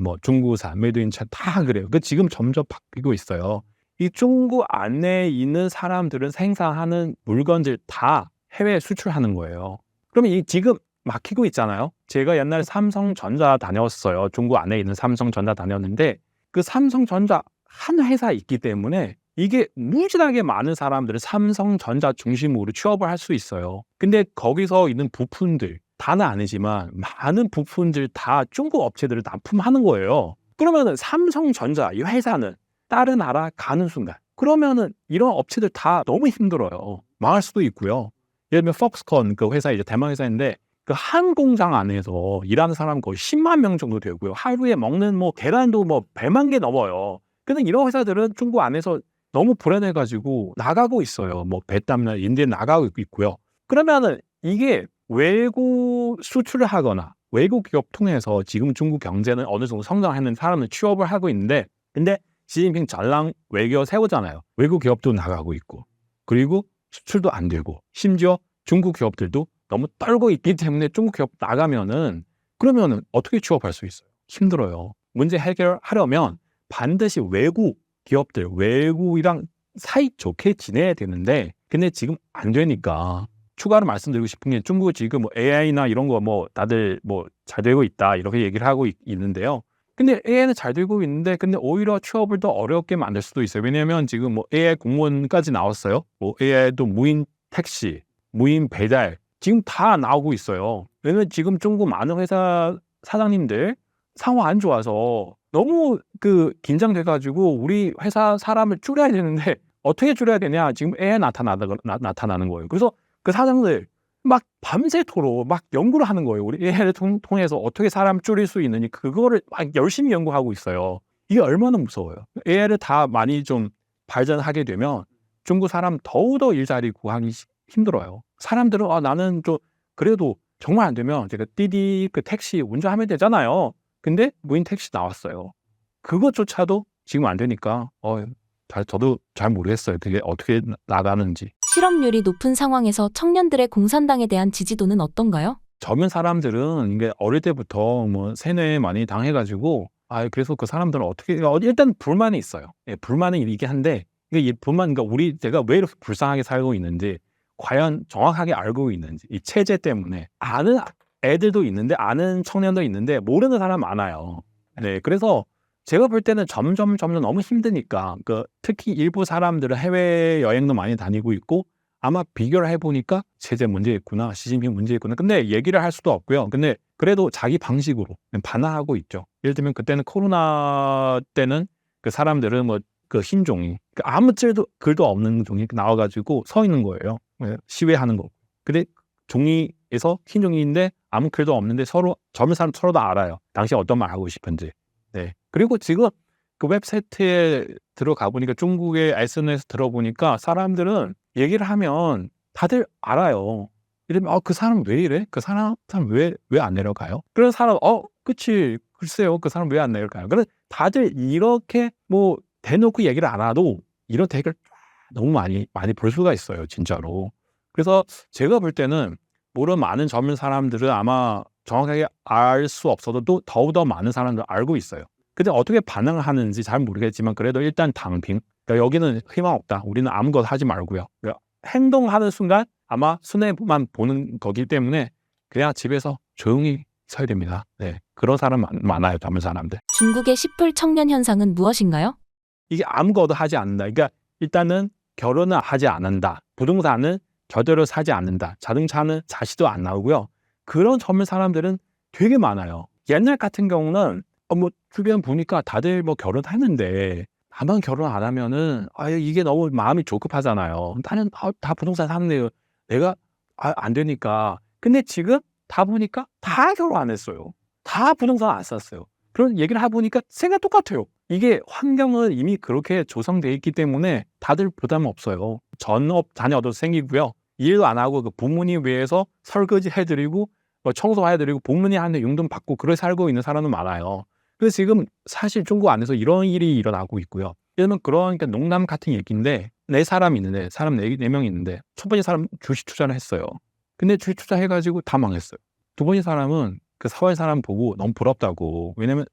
뭐 중국산, 메이드 인 차이나 다 그래요. 그 지금 점점 바뀌고 있어요. 이 중국 안에 있는 사람들은 생산하는 물건들 다 해외에 수출하는 거예요. 그러면 이 지금 막히고 있잖아요. 제가 옛날에 삼성전자 다녔어요. 중국 안에 있는 삼성전자 다녔는데 그 삼성전자 한 회사 있기 때문에 이게 무지하게 많은 사람들은 삼성전자 중심으로 취업을 할 수 있어요. 근데 거기서 있는 부품들 다는 아니지만 많은 부품들 다 중국 업체들을 납품하는 거예요. 그러면은 삼성전자 이 회사는 다른 나라 가는 순간 그러면은 이런 업체들 다 너무 힘들어요. 망할 수도 있고요. 예를 들면 폭스콘 그 회사 이제 대만 회사인데 그 한 공장 안에서 일하는 사람 거의 10만 명 정도 되고요. 하루에 먹는 뭐 계란도 뭐 100만 개 넘어요. 근데 이런 회사들은 중국 안에서 너무 불안해가지고 나가고 있어요. 뭐 베트남이나 인디에 나가고 있고요. 그러면은 이게 외국 수출을 하거나 외국 기업 통해서 지금 중국 경제는 어느 정도 성장하는 사람은 취업을 하고 있는데 근데 시진핑 전랑 외교 세우잖아요. 외국 기업도 나가고 있고 그리고 수출도 안 되고 심지어 중국 기업들도 너무 떨고 있기 때문에 중국 기업 나가면은 그러면은 어떻게 취업할 수 있어요? 힘들어요. 문제 해결하려면 반드시 외국 기업들, 외국이랑 사이 좋게 지내야 되는데 근데 지금 안 되니까 추가로 말씀드리고 싶은 게 중국 지금 뭐 AI나 이런 거 뭐 다들 뭐 잘 되고 있다 이렇게 얘기를 하고 있는데요. 근데 AI는 잘 되고 있는데 근데 오히려 취업을 더 어렵게 만들 수도 있어요. 왜냐하면 지금 뭐 AI 공무원까지 나왔어요. 뭐 AI도 무인 택시, 무인 배달 지금 다 나오고 있어요. 왜냐면 지금 중국 많은 회사 사장님들 상황 안 좋아서 너무 그 긴장돼가지고 우리 회사 사람을 줄여야 되는데 어떻게 줄여야 되냐 지금 AI 나타나는 거예요. 그래서 그 사장들 막 밤새도록 막 연구를 하는 거예요. 우리 AI를 통해서 어떻게 사람 줄일 수 있는지 그거를 막 열심히 연구하고 있어요. 이게 얼마나 무서워요. AI를 다 많이 좀 발전하게 되면 중국 사람 더욱더 일자리 구하기 힘들어요. 사람들은 나는 좀 그래도 정말 안 되면 제가滴滴그 택시 운전하면 되잖아요. 근데 무인 택시 나왔어요. 그것조차도 지금 안 되니까 저도 잘 모르겠어요. 그게 어떻게 나가는지. 실업률이 높은 상황에서 청년들의 공산당에 대한 지지도는 어떤가요? 젊은 사람들은 이게 어릴 때부터 뭐 세뇌 많이 당해가지고 그래서 그 사람들은 어떻게 일단 불만이 있어요. 예, 불만이 이게 한데 이게 불만 그러니까 제가 왜 이렇게 불쌍하게 살고 있는지 과연 정확하게 알고 있는지 이 체제 때문에 아는 애들도 있는데 아는 청년도 있는데 모르는 사람 많아요. 네, 그래서 제가 볼 때는 점점 너무 힘드니까 특히 일부 사람들은 해외 여행도 많이 다니고 있고 아마 비교를 해보니까 체제 문제 있구나, 시진핑 문제 있구나. 근데 얘기를 할 수도 없고요. 근데 그래도 자기 방식으로 반항하고 있죠. 예를 들면 그때는 코로나 때는 그 사람들은 뭐 그 흰종이 아무 글도 없는 종이 나와가지고 서 있는 거예요. 시위하는 거. 근데 종이에서 흰종이인데 아무 글도 없는데 서로 젊은 사람 서로 다 알아요. 당시 어떤 말 하고 싶은지. 네. 그리고 지금 그 웹사이트에 들어가 보니까 중국의 SNS 들어보니까 사람들은 얘기를 하면 다들 알아요. 이러면 그 사람 왜 이래? 그 사람 왜 안 내려가요? 그런 사람 그치 글쎄요 그 사람 왜 안 내려가요? 그래 다들 이렇게 뭐 대놓고 얘기를 안 해도 이런 댓글 너무 많이 볼 수가 있어요 진짜로. 그래서 제가 볼 때는 물론 많은 젊은 사람들은 아마 정확하게 알 수 없어도 또 더욱더 많은 사람들 알고 있어요. 근데 어떻게 반응을 하는지 잘 모르겠지만 그래도 일단 당빙. 그러니까 여기는 희망 없다. 우리는 아무것도 하지 말고요. 그러니까 행동하는 순간 아마 손해만 보는 거기 때문에 그냥 집에서 조용히 있어야 됩니다. 네, 그런 사람 많아요. 젊은 사람들. 중국의 10불 청년 현상은 무엇인가요? 이게 아무것도 하지 않는다. 그러니까 일단은 결혼을 하지 않는다. 부동산은 절대로 사지 않는다. 자동차는 자시도 안 나오고요. 그런 젊은 사람들은 되게 많아요. 옛날 같은 경우는 뭐 주변 보니까 다들 뭐 결혼했는데 나만 결혼 안 하면은 이게 너무 마음이 조급하잖아요. 나는 다 부동산 사는데 내가 안 되니까. 근데 지금 다 보니까 다 결혼 안 했어요. 다 부동산 안 샀어요. 그런 얘기를 해보니까 생각 똑같아요. 이게 환경은 이미 그렇게 조성되어 있기 때문에 다들 부담 없어요. 전업 자녀도 생기고요. 일도 안 하고 그 부모님 위해서 설거지 해드리고 뭐 청소해드리고 부모님한테 용돈 받고 그렇게 살고 있는 사람은 많아요. 그래서 지금 사실 중국 안에서 이런 일이 일어나고 있고요. 예를 들면 그러니까 농담 같은 얘기인데 사람 네 명 있는데 첫 번째 사람 주식 투자를 했어요. 근데 주식 투자해가지고 다 망했어요. 두 번째 사람은 그 사회 사람 보고 너무 부럽다고. 왜냐면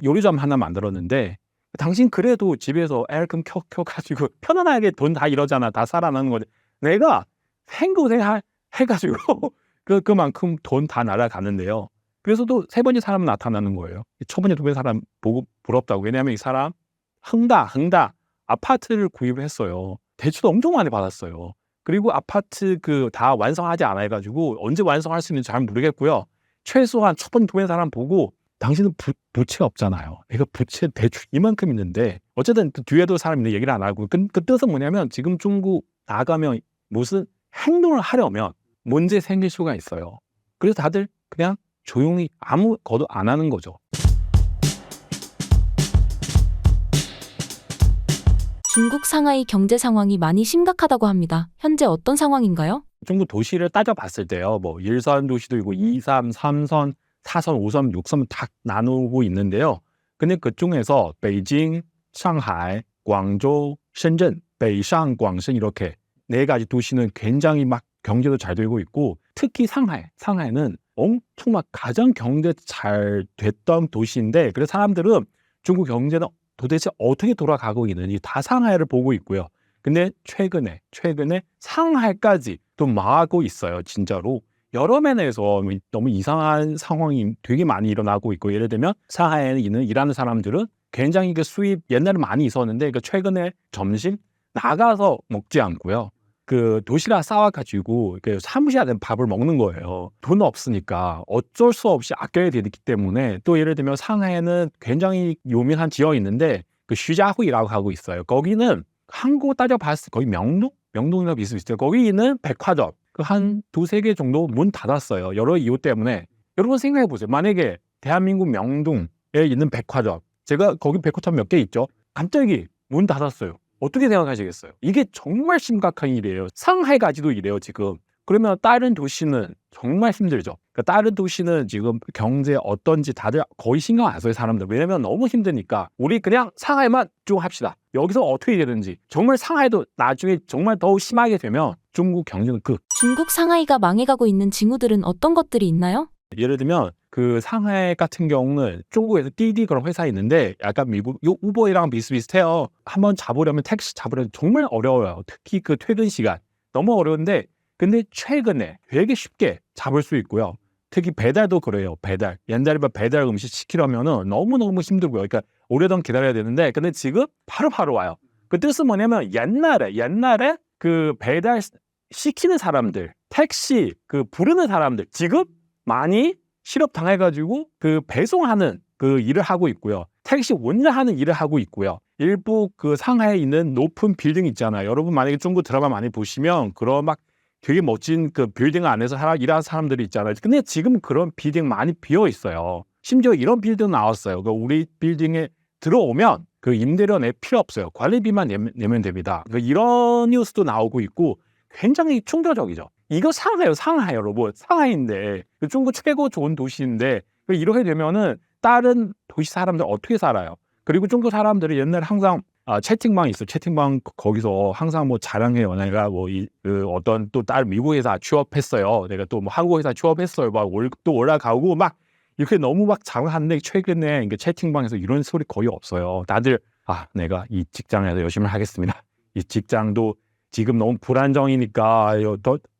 요리점 하나 만들었는데 당신 그래도 집에서 에어컨 켜가지고 편안하게 돈 다 이러잖아. 다 살아나는 거지. 내가 생고생 해가지고 그만큼 돈 다 날아가는데요. 그래서 또 세 번째 사람은 나타나는 거예요. 첫 번째, 두 번째 사람 보고 부럽다고. 왜냐하면 이 사람 흥다 아파트를 구입을 했어요. 대출도 엄청 많이 받았어요. 그리고 아파트 다 완성하지 않아 해가지고 언제 완성할 수 있는지 잘 모르겠고요. 최소한 첫 번째, 두 번째 사람 보고 당신은 부채 없잖아요. 내가 부채 대출 이만큼 있는데 어쨌든 뒤에도 사람이 얘기를 안 하고 그 뜻은 뭐냐면 지금 중국 나가면 무슨 행동을 하려면 문제 생길 수가 있어요. 그래서 다들 그냥 조용히 아무것도 안 하는 거죠. 중국 상하이 경제 상황이 많이 심각하다고 합니다. 현재 어떤 상황인가요? 중국 도시를 따져봤을 때요. 뭐 1선 도시도 있고 2선, 3선, 4선, 5선, 6선 다 나누고 있는데요. 근데 그중에서 베이징, 상하이, 광저우,深圳, 베이상, 광신 이렇게 네 가지 도시는 굉장히 막 경제도 잘 되고 있고 특히 상하이는 엄청 막 가장 경제 잘 됐던 도시인데 그래서 사람들은 중국 경제는 도대체 어떻게 돌아가고 있는지 다 상하이를 보고 있고요. 근데 최근에 상하이까지 또 망하고 있어요. 진짜로. 여러 면에서 너무 이상한 상황이 되게 많이 일어나고 있고 예를 들면 상하이에 있는 일하는 사람들은 굉장히 그 수입 옛날에 많이 있었는데 최근에 점심 나가서 먹지 않고요. 도시락 싸와가지고 사무실에 밥을 먹는 거예요. 돈 없으니까 어쩔 수 없이 아껴야 되기 때문에 또 예를 들면 상하이는 굉장히 유명한 지역이 있는데 쉬자후이라고 하고 있어요. 거기는 한국 따져봤을 때 거의 명동이랑 비슷비슷해요. 거기 있는 백화점 한 두세 개 정도 문 닫았어요. 여러 이유 때문에. 여러분 생각해 보세요. 만약에 대한민국 명동에 있는 백화점 제가 거기 백화점 몇 개 있죠. 갑자기 문 닫았어요. 어떻게 생각하시겠어요? 이게 정말 심각한 일이에요. 상하이까지도 이래요, 지금. 그러면 다른 도시는 정말 힘들죠. 다른 도시는 지금 경제 어떤지 다들 거의 신경 안 써요, 사람들. 왜냐면 너무 힘드니까. 우리 그냥 상하이만 쭉 합시다. 여기서 어떻게 되는지. 정말 상하이도 나중에 정말 더 심하게 되면 중국 경제는 중국 상하이가 망해가고 있는 징후들은 어떤 것들이 있나요? 예를 들면 상하이 같은 경우는 중국에서滴滴 그런 회사 있는데 약간 미국 우버랑 비슷비슷해요. 한번 잡으려면 택시 잡으려면 정말 어려워요. 특히 퇴근 시간 너무 어려운데 근데 최근에 되게 쉽게 잡을 수 있고요. 특히 배달도 그래요. 옛날에 배달 음식 시키려면은 너무너무 힘들고요. 그러니까 오래동안 기다려야 되는데 근데 지금 바로 와요. 그 뜻은 뭐냐면 옛날에 배달 시키는 사람들 택시 부르는 사람들 지금 많이 실업당해가지고 배송하는 일을 하고 있고요. 택시 운전하는 일을 하고 있고요. 일부 상하이에 있는 높은 빌딩 있잖아요. 여러분 만약에 중국 드라마 많이 보시면 그런 막 되게 멋진 빌딩 안에서 일하는 사람들이 있잖아요. 근데 지금 그런 빌딩 많이 비어 있어요. 심지어 이런 빌딩 나왔어요. 우리 빌딩에 들어오면 임대료 낼 필요 없어요. 관리비만 내면 됩니다. 이런 뉴스도 나오고 있고 굉장히 충격적이죠. 이거 상하이 여러분. 상하이인데 중국 최고 좋은 도시인데 이렇게 되면은 다른 도시 사람들 어떻게 살아요? 그리고 중국 사람들이 옛날에 항상 채팅방 있어. 채팅방 거기서 항상 자랑해요. 내가 어떤 또 다른 미국 회사 취업했어요. 내가 또 한국 회사 취업했어요. 막 월급도 올라가고 막 이렇게 너무 막 자랑하는데 최근에 채팅방에서 이런 소리 거의 없어요. 다들 내가 이 직장에서 열심히 하겠습니다. 이 직장도 지금 너무 불안정이니까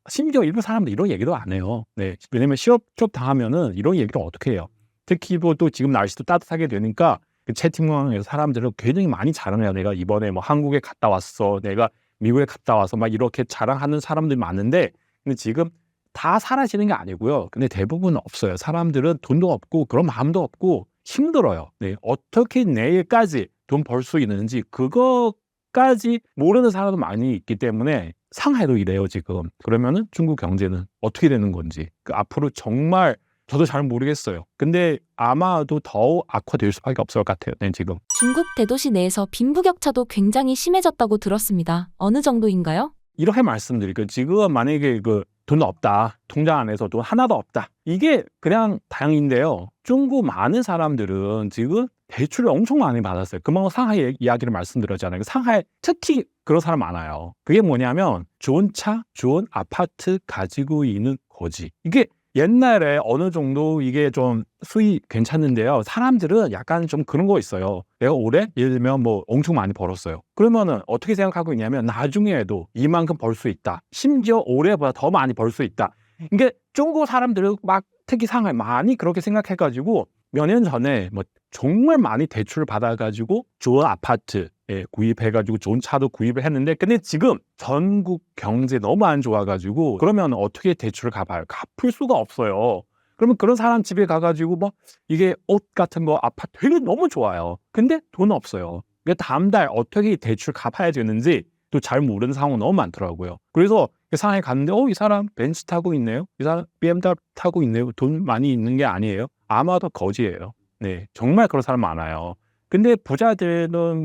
심지어 일부 사람들 이런 얘기도 안 해요. 네. 왜냐면 취업 당하면은 이런 얘기를 어떻게 해요? 특히 또 지금 날씨도 따뜻하게 되니까 그 채팅방에서 사람들은 굉장히 많이 자랑해요. 내가 이번에 뭐 한국에 갔다 왔어. 내가 미국에 갔다 와서 막 이렇게 자랑하는 사람들이 많은데, 근데 지금 다 사라지는 게 아니고요. 근데 대부분 없어요. 사람들은 돈도 없고 그런 마음도 없고 힘들어요. 네. 어떻게 내일까지 돈 벌 수 있는지 그거까지 모르는 사람도 많이 있기 때문에 상하이도 이래요, 지금. 그러면은 중국 경제는 어떻게 되는 건지. 앞으로 정말 저도 잘 모르겠어요. 근데 아마도 더 악화될 수밖에 없을 것 같아요. 네, 지금. 중국 대도시 내에서 빈부격차도 굉장히 심해졌다고 들었습니다. 어느 정도인가요? 이렇게 말씀드릴게요. 지금 만약에 돈 없다. 통장 안에서 돈 하나도 없다. 이게 그냥 다행인데요. 중국 많은 사람들은 지금 대출을 엄청 많이 받았어요. 그만큼 상하이 이야기를 말씀드렸잖아요. 상하이 특히 그런 사람 많아요. 그게 뭐냐면 좋은 차, 좋은 아파트 가지고 있는 거지. 이게 옛날에 어느 정도 이게 좀 수익 괜찮은데요. 사람들은 약간 좀 그런 거 있어요. 내가 올해 예를 들면 뭐 엄청 많이 벌었어요. 그러면은 어떻게 생각하고 있냐면 나중에도 이만큼 벌 수 있다. 심지어 올해보다 더 많이 벌 수 있다. 이게 중국 사람들은 막 특히 상하이 많이 그렇게 생각해가지고 몇 년 전에 뭐 정말 많이 대출을 받아가지고 좋은 아파트 구입해가지고 좋은 차도 구입을 했는데, 근데 지금 전국 경제 너무 안 좋아가지고 그러면 어떻게 대출을 갚아요? 갚을 수가 없어요. 그러면 그런 사람 집에 가가지고 뭐 이게 옷 같은 거 아파트 되게 너무 좋아요. 근데 돈 없어요. 그러니까 다음 달 어떻게 대출 갚아야 되는지 또 잘 모르는 상황 너무 많더라고요. 그래서 상하이 갔는데 이 사람 벤츠 타고 있네요. 이 사람 BMW 타고 있네요. 돈 많이 있는 게 아니에요. 아마도 거지예요. 네, 정말 그런 사람 많아요. 근데 부자들은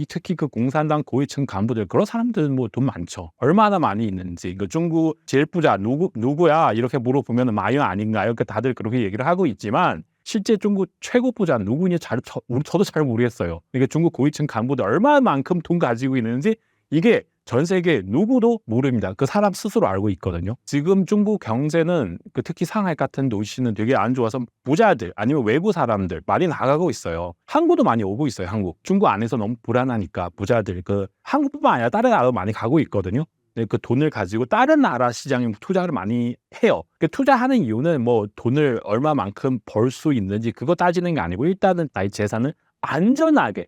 특히 그 공산당 고위층 간부들 그런 사람들은 돈 많죠. 얼마나 많이 있는지. 중국 제일 부자 누구야 이렇게 물어보면 마이언 아닌가요? 다들 그렇게 얘기를 하고 있지만 실제 중국 최고 부자 누구냐 저도 잘 모르겠어요. 그러니까 중국 고위층 간부들 얼마만큼 돈 가지고 있는지 이게 전 세계 누구도 모릅니다. 그 사람 스스로 알고 있거든요. 지금 중국 경제는 특히 상하이 같은 도시는 되게 안 좋아서 부자들 아니면 외부 사람들 많이 나가고 있어요. 한국도 많이 오고 있어요. 중국 안에서 너무 불안하니까 부자들 한국뿐만 아니라 다른 나라도 많이 가고 있거든요. 그 돈을 가지고 다른 나라 시장에 투자를 많이 해요. 투자하는 이유는 돈을 얼마만큼 벌 수 있는지 그거 따지는 게 아니고 일단은 나의 재산을 안전하게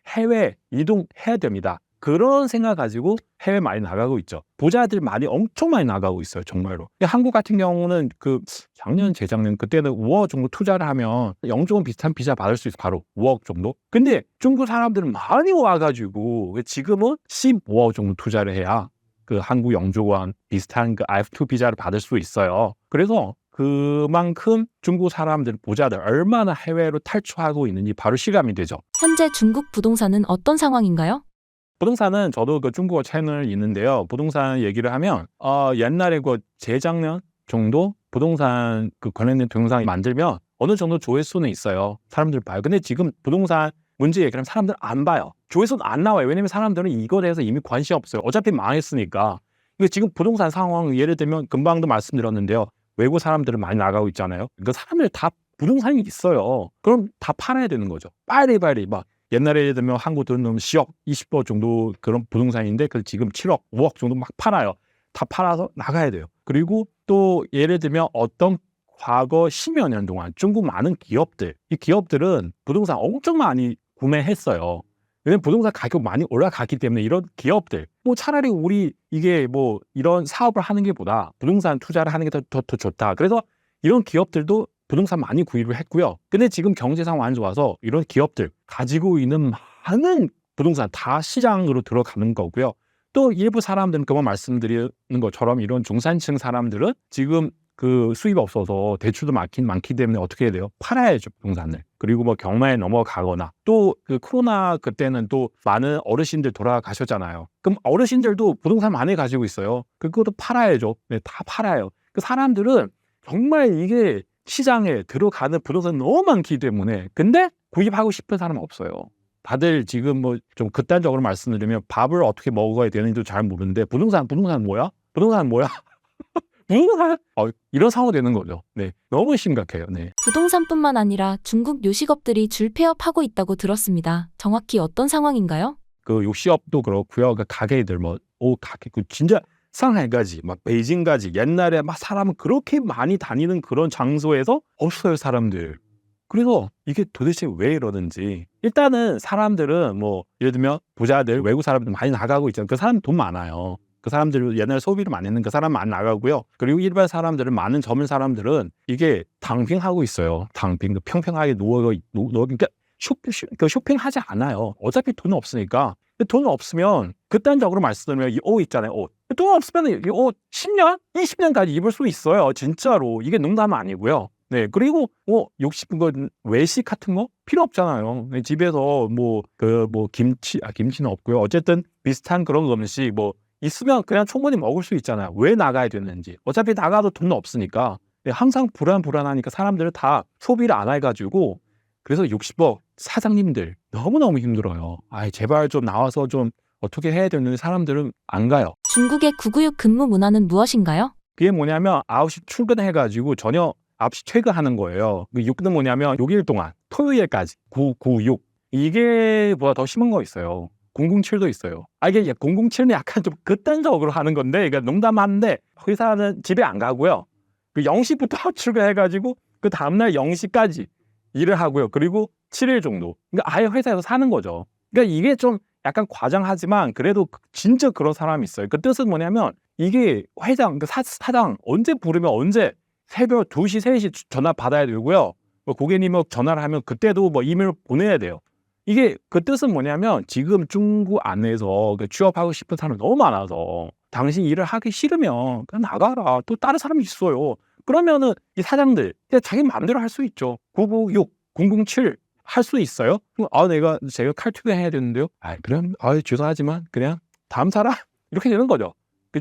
해외 이동해야 됩니다. 그런 생각 가지고 해외 많이 나가고 있죠. 부자들 엄청 많이 나가고 있어요. 정말로. 한국 같은 경우는 작년, 재작년 그때는 5억 정도 투자를 하면 영주권 비슷한 비자 받을 수 있어요. 바로 5억 정도. 근데 중국 사람들은 많이 와가지고 지금은 15억 정도 투자를 해야 한국 영주권 비슷한 IF2 비자를 받을 수 있어요. 그래서 그만큼 중국 사람들, 부자들 얼마나 해외로 탈출하고 있는지 바로 실감이 되죠. 현재 중국 부동산은 어떤 상황인가요? 부동산은 저도 중국어 채널 있는데요. 부동산 얘기를 하면 옛날에 재작년 정도 부동산 관련된 동영상 만들면 어느 정도 조회수는 있어요. 사람들 봐요. 근데 지금 부동산 문제 얘기하면 사람들 안 봐요. 조회수는 안 나와요. 왜냐면 사람들은 이거에 대해서 이미 관심이 없어요. 어차피 망했으니까. 지금 부동산 상황 예를 들면 금방도 말씀드렸는데요. 외국 사람들은 많이 나가고 있잖아요. 사람들 다 부동산이 있어요. 그럼 다 팔아야 되는 거죠. 빨리 막 옛날에 예를 들면 한국 돈 넣으면 10억, 20억 정도 그런 부동산인데 지금 7억, 5억 정도 막 팔아요. 다 팔아서 나가야 돼요. 그리고 또 예를 들면 어떤 과거 10여 년 동안 중국 많은 기업들, 이 기업들은 부동산 엄청 많이 구매했어요. 왜냐면 부동산 가격 많이 올라갔기 때문에 이런 기업들 차라리 우리 이게 이런 사업을 하는 게 보다 부동산 투자를 하는 게 더 좋다. 그래서 이런 기업들도 부동산 많이 구입을 했고요. 근데 지금 경제 상황 안 좋아서 이런 기업들 가지고 있는 많은 부동산 다 시장으로 들어가는 거고요. 또 일부 사람들은 그만 말씀드리는 것처럼 이런 중산층 사람들은 지금 수입이 없어서 대출도 많기 때문에 어떻게 해야 돼요? 팔아야죠, 부동산을. 그리고 경매에 넘어가거나 또 코로나 그때는 또 많은 어르신들 돌아가셨잖아요. 그럼 어르신들도 부동산 많이 가지고 있어요. 그것도 팔아야죠. 네, 다 팔아요. 사람들은 정말 이게 시장에 들어가는 부동산 너무 많기 때문에 근데 구입하고 싶은 사람은 없어요. 다들 지금 좀 극단적으로 말씀드리면 밥을 어떻게 먹어야 되는지도 잘 모르는데 부동산 뭐야? 부동산 이런 상황이 되는 거죠. 네, 너무 심각해요. 네. 부동산뿐만 아니라 중국 요식업들이 줄 폐업하고 있다고 들었습니다. 정확히 어떤 상황인가요? 요식업도 그렇고요. 가게들 가게 진짜 상하이까지 막 베이징까지 옛날에 막 사람은 그렇게 많이 다니는 그런 장소에서 없어요 사람들. 그래서 이게 도대체 왜 이러는지. 일단은 사람들은 뭐 예를 들면 부자들 외국 사람들 많이 나가고 있잖아요. 그 사람 돈 많아요. 그 사람들 옛날 소비를 많이 했는 그 사람 많이 나가고요. 그리고 일반 사람들은 많은 젊은 사람들은 이게 당핑하고 있어요. 당핑 평평하게 누워 그러니까 쇼핑하지 않아요. 어차피 돈 없으니까. 돈 없으면 극단적으로 말씀드리면 이 옷 있잖아요. 옷. 돈 없으면 이 옷 10년, 20년까지 입을 수 있어요. 진짜로. 이게 농담 아니고요. 네, 그리고 욕심 외식 같은 거 필요 없잖아요. 집에서 김치는 없고요. 어쨌든 비슷한 그런 음식 있으면 그냥 충분히 먹을 수 있잖아요. 왜 나가야 되는지. 어차피 나가도 돈 없으니까. 항상 불안하니까 사람들은 다 소비를 안 해가지고 그래서 60억 사장님들 너무너무 힘들어요. 제발 좀 나와서 좀 어떻게 해야 되는데 사람들은 안 가요. 중국의 996 근무 문화는 무엇인가요? 그게 뭐냐면 9시 출근해가지고 저녁 9시 퇴근하는 거예요. 그 6는 뭐냐면 6일 동안 토요일까지 996 이게 보다 더 심한 거 있어요. 007도 있어요. 이게 007은 약간 좀 극단적으로 하는 건데 그러니까 농담하는데 회사는 집에 안 가고요. 그 0시부터 출근해가지고 그 다음날 0시까지 일을 하고요. 그리고 7일 정도. 그러니까 아예 회사에서 사는 거죠. 그러니까 이게 좀 약간 과장하지만 그래도 진짜 그런 사람이 있어요. 그 뜻은 뭐냐면 이게 회장, 사장 언제 부르면 언제 새벽 2시, 3시 전화 받아야 되고요. 고객님이 전화를 하면 그때도 이메일 보내야 돼요. 이게 그 뜻은 뭐냐면 지금 중국 안에서 취업하고 싶은 사람이 너무 많아서 당신 일을 하기 싫으면 그냥 나가라. 또 다른 사람이 있어요. 그러면은 이 사장들 그냥 자기 마음대로 할 수 있죠. 996, 007 할 수 있어요? 제가 칼퇴근해야 되는데요. 그럼 죄송하지만 그냥 다음 사람 이렇게 되는 거죠.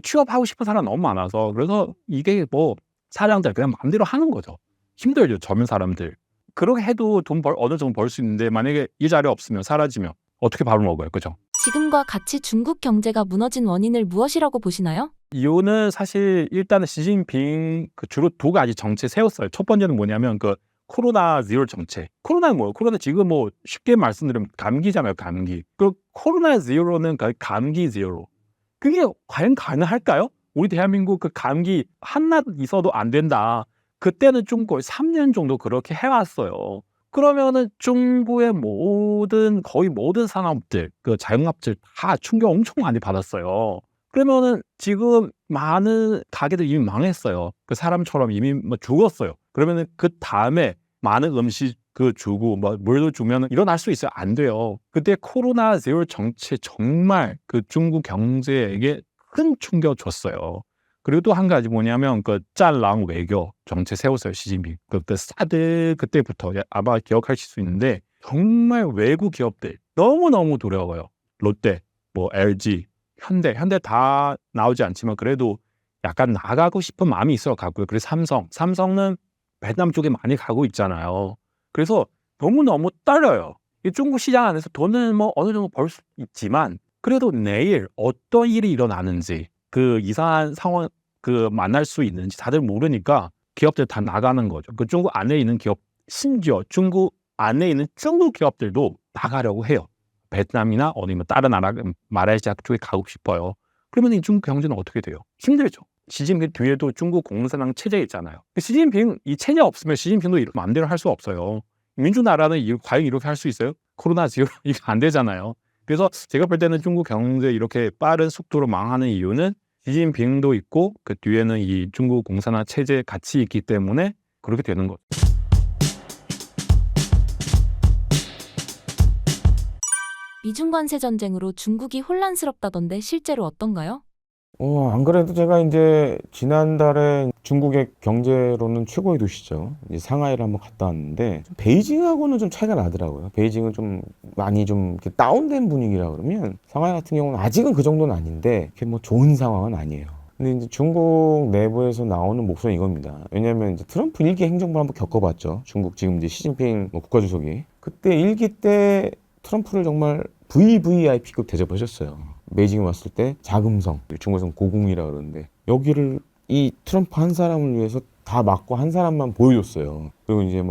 취업하고 싶은 사람 너무 많아서 그래서 이게 사장들 그냥 마음대로 하는 거죠. 힘들죠 젊은 사람들. 그렇게 해도 어느 정도 벌 수 있는데 만약에 이 자리 없으면 사라지면 어떻게 밥을 먹어요, 그죠? 지금과 같이 중국 경제가 무너진 원인을 무엇이라고 보시나요? 이유는 사실 일단은 시진핑 주로 두 가지 정책 세웠어요. 첫 번째는 뭐냐면 코로나 제로 정책. 코로나는 뭐예요? 코로나 지금 쉽게 말씀드리면 감기잖아요, 감기. 그 코로나 제로는 감기 제로. 그게 과연 가능할까요? 우리 대한민국 감기 한낱 있어도 안 된다. 그때는 좀 거의 3년 정도 그렇게 해왔어요. 그러면은 중국의 거의 모든 산업들, 자영업들 다 충격 엄청 많이 받았어요. 그러면은 지금 많은 가게들 이미 망했어요. 그 사람처럼 이미 죽었어요. 그러면은 그 다음에 많은 음식 주고 물도 주면 일어날 수 있어요? 안 돼요. 그때 코로나 제로 정책 정말 중국 경제에게 큰 충격 줬어요. 그리고 또 한 가지 뭐냐면 짠랑 외교 정책 세웠어요, 시진핑. 그때 사드 그때부터 아마 기억하실 수 있는데 정말 외국 기업들 너무너무 두려워요. 롯데, LG, 현대 다 나오지 않지만 그래도 약간 나가고 싶은 마음이 있어 갖고요. 그래서 삼성은 베트남 쪽에 많이 가고 있잖아요. 그래서 너무너무 떨려요. 이 중국 시장 안에서 돈은 어느 정도 벌 수 있지만 그래도 내일 어떤 일이 일어나는지 이상한 상황 만날 수 있는지 다들 모르니까 기업들 다 나가는 거죠. 중국 안에 있는 기업, 심지어 중국 안에 있는 중국 기업들도 나가려고 해요. 베트남이나 아니면 다른 나라, 말레이시아 쪽에 가고 싶어요. 그러면 이 중국 경제는 어떻게 돼요? 힘들죠. 시진핑 뒤에도 중국 공산당 체제 있잖아요. 시진핑 이 체제 없으면 시진핑도 마음대로 할 수 없어요. 민주나라는 과연 이렇게 할 수 있어요? 코로나 지금 이게 안 되잖아요. 그래서 제가 볼 때는 중국 경제 이렇게 빠른 속도로 망하는 이유는 시진핑도 있고 그 뒤에는 이 중국 공산화 체제 같이 있기 때문에 그렇게 되는 거죠. 미중 관세 전쟁으로 중국이 혼란스럽다던데 실제로 어떤가요? 안 그래도 제가 이제 지난달에 중국의 경제로는 최고의 도시죠. 이제 상하이를 한번 갔다 왔는데 베이징하고는 좀 차이가 나더라고요. 베이징은 좀 많이 좀 이렇게 다운된 분위기라 그러면 상하이 같은 경우는 아직은 그 정도는 아닌데 이렇게 좋은 상황은 아니에요. 근데 이제 중국 내부에서 나오는 목소리는 이겁니다. 왜냐하면 이제 트럼프 1기 행정부 한번 겪어봤죠. 중국 지금 이제 시진핑 국가주석이 그때 1기 때 트럼프를 정말 VVIP급 대접하셨어요. 베이징에 왔을 때 자금성, 중국에서는 고궁이라 그러는데 여기를 이 트럼프 한 사람을 위해서 다 막고 한 사람만 보여줬어요. 그리고 이제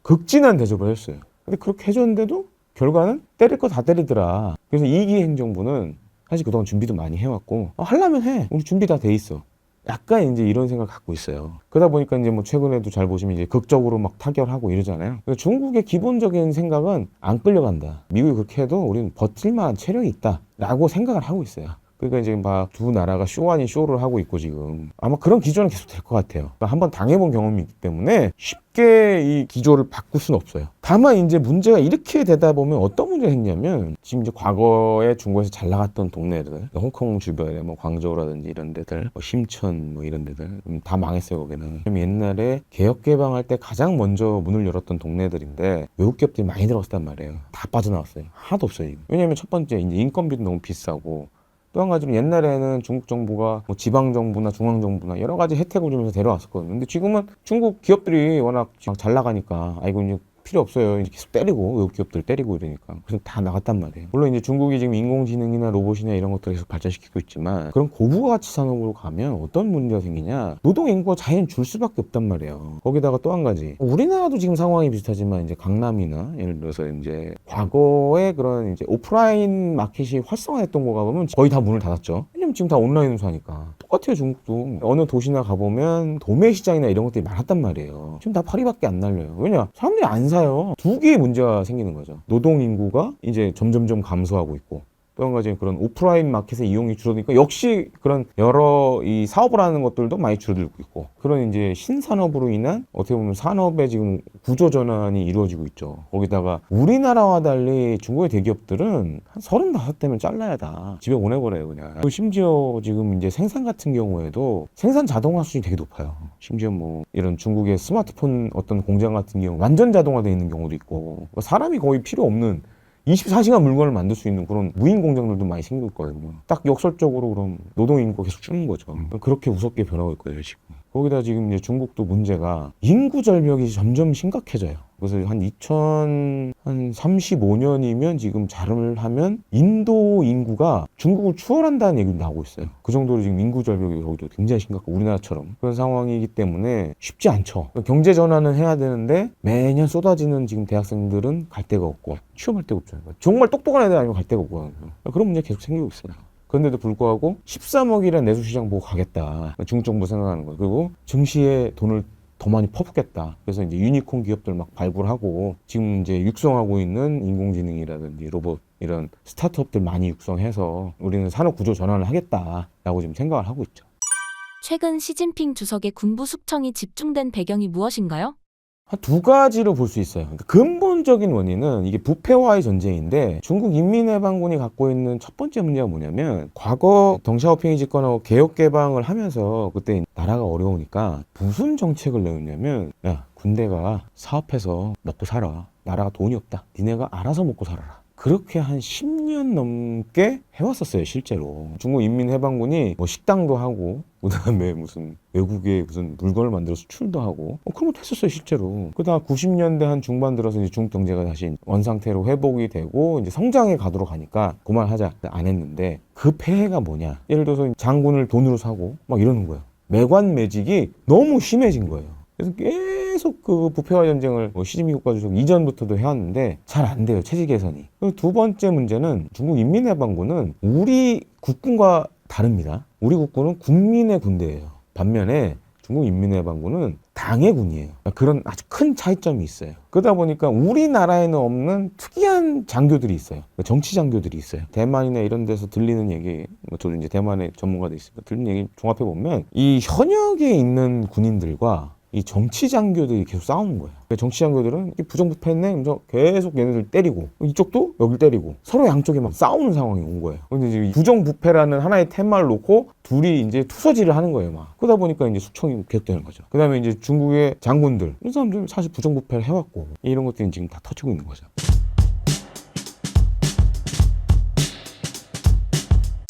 극진한 대접을 했어요. 근데 그렇게 해줬는데도 결과는 때릴 거 다 때리더라. 그래서 2기 행정부는 사실 그동안 준비도 많이 해왔고 하려면 해. 우리 준비 다 돼 있어. 약간 이제 이런 생각 갖고 있어요. 그러다 보니까 이제 뭐 최근에도 잘 보시면 이제 극적으로 막 타결하고 이러잖아요. 중국의 기본적인 생각은 안 끌려간다. 미국이 그렇게 해도 우리는 버틸만한 체력이 있다라고 생각을 하고 있어요. 그러니까 이제 막 두 나라가 쇼 아닌 쇼를 하고 있고 지금 아마 그런 기조는 계속 될 것 같아요. 그러니까 한번 당해본 경험이 있기 때문에 쉽게 이 기조를 바꿀 수는 없어요. 다만 이제 문제가 이렇게 되다 보면 어떤 문제가 생기냐면 지금 이제 과거에 중국에서 잘 나갔던 동네들, 홍콩 주변에 뭐 광저우라든지 이런 데들, 뭐 심천 뭐 이런 데들 다 망했어요. 거기는 좀 옛날에 개혁 개방할 때 가장 먼저 문을 열었던 동네들인데 외국 기업들이 많이 들어갔단 말이에요. 다 빠져나왔어요. 하나도 없어요. 지금. 왜냐하면 첫 번째 이제 인건비도 너무 비싸고. 또 한 가지는 옛날에는 중국 정부가 뭐 지방 정부나 중앙 정부나 여러 가지 혜택을 주면서 데려왔었거든요. 근데 지금은 중국 기업들이 워낙 잘 나가니까 아이고 이제 필요 없어요. 이제 계속 때리고 외국 기업들 때리고 이러니까 그래서 다 나갔단 말이에요. 물론 이제 중국이 지금 인공지능이나 로봇이나 이런 것들을 계속 발전시키고 있지만 그런 고부가치 산업으로 가면 어떤 문제가 생기냐? 노동 인구가 자연 줄 수밖에 없단 말이에요. 거기다가 또 한 가지 우리나라도 지금 상황이 비슷하지만 이제 강남이나 예를 들어서 이제 과거에 그런 이제 오프라인 마켓이 활성화했던 거 가보면 거의 다 문을 닫았죠. 왜냐면 지금 다 온라인으로 사니까 똑같아요. 중국도 어느 도시나 가보면 도매 시장이나 이런 것들이 많았단 말이에요. 지금 다 파리밖에 안 날려요. 왜냐? 사람들이 안 사요. 두 개의 문제가 생기는 거죠. 노동 인구가 이제 점점점 감소하고 있고 또 한 가지 그런 오프라인 마켓의 이용이 줄어드니까 역시 그런 여러 이 사업을 하는 것들도 많이 줄어들고 있고 그런 이제 신산업으로 인한 어떻게 보면 산업의 지금 구조 전환이 이루어지고 있죠. 거기다가 우리나라와 달리 중국의 대기업들은 한 35대면 잘라야 다 집에 보내버려요 그냥. 심지어 지금 이제 생산 같은 경우에도 생산 자동화 수준이 되게 높아요. 심지어 뭐 이런 중국의 스마트폰 어떤 공장 같은 경우 완전 자동화되어 있는 경우도 있고 사람이 거의 필요 없는 24시간 물건을 만들 수 있는 그런 무인 공장들도 많이 생기고 있거든요. 딱 역설적으로 그럼 노동 인구가 계속 줄는 거죠. 그렇게 무섭게 변하고 있거든요, 지금. 거기다 지금 이제 중국도 문제가 인구 절벽이 점점 심각해져요. 그래서 한 2035년이면 지금 자름을 하면 인도 인구가 중국을 추월한다는 얘기도 나오고 있어요. 그 정도로 지금 인구 절벽이 거기도 굉장히 심각하고 우리나라처럼 그런 상황이기 때문에 쉽지 않죠. 경제 전환은 해야 되는데 매년 쏟아지는 지금 대학생들은 갈 데가 없고 취업할 데가 없잖아요. 정말 똑똑한 애들 아니면 갈 데가 없거든요. 그런 문제가 계속 생기고 있어요. 그런데도 불구하고 13억이라는 내수시장 보고 가겠다. 중국 정부 생각하는 거예요. 그리고 증시에 돈을 더 많이 퍼붓겠다. 그래서 이제 유니콘 기업들 막 발굴하고 지금 이제 육성하고 있는 인공지능이라든지 로봇 이런 스타트업들 많이 육성해서 우리는 산업 구조 전환을 하겠다라고 지금 생각을 하고 있죠. 최근 시진핑 주석의 군부 숙청이 집중된 배경이 무엇인가요? 한 두 가지로 볼 수 있어요. 그러니까 근본적인 원인은 이게 부패와의 전쟁인데 중국 인민해방군이 갖고 있는 첫 번째 문제가 뭐냐면 과거 덩샤오핑이 집권하고 개혁 개방을 하면서 그때 나라가 어려우니까 무슨 정책을 내었냐면 야 군대가 사업해서 먹고 살아. 나라가 돈이 없다. 니네가 알아서 먹고 살아라. 그렇게 한 10년 넘게 해왔었어요, 실제로. 중국 인민해방군이 뭐 식당도 하고, 그 다음에 무슨 외국에 무슨 물건을 만들어 수출도 하고, 그런 것도 했었어요, 실제로. 그다음 90년대 한 중반 들어서 이제 중국 경제가 다시 원상태로 회복이 되고, 이제 성장에 가도록 하니까 그만하자. 안 했는데, 그 폐해가 뭐냐. 예를 들어서 장군을 돈으로 사고, 막 이러는 거예요. 매관매직이 너무 심해진 거예요. 그래서 계속 그 부패와 전쟁을 시진핑 국가주석 이전부터도 해왔는데 잘 안 돼요. 체제 개선이. 그리고 두 번째 문제는 중국 인민해방군은 우리 국군과 다릅니다. 우리 국군은 국민의 군대예요. 반면에 중국 인민해방군은 당의 군이에요. 그런 아주 큰 차이점이 있어요. 그러다 보니까 우리나라에는 없는 특이한 장교들이 있어요. 정치 장교들이 있어요. 대만이나 이런 데서 들리는 얘기, 저도 이제 대만의 전문가도 있으니까 들리는 얘기 종합해 보면 이 현역에 있는 군인들과 이 정치 장교들이 계속 싸우는 거예요. 정치 장교들은 부정부패했네? 그래서 계속 얘네들 때리고 이쪽도 여길 때리고 서로 양쪽에 막 싸우는 상황이 온 거예요. 근데 이제 부정부패라는 하나의 테마를 놓고 둘이 이제 투서지를 하는 거예요, 막. 그러다 보니까 이제 숙청이 계속되는 거죠. 그 다음에 이제 중국의 장군들, 이 사람들 사실 부정부패를 해왔고 이런 것들이 지금 다 터지고 있는 거죠.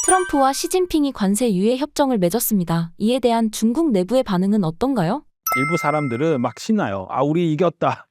트럼프와 시진핑이 관세 유예 협정을 맺었습니다. 이에 대한 중국 내부의 반응은 어떤가요? 일부 사람들은 막 신나요. 아, 우리 이겼다.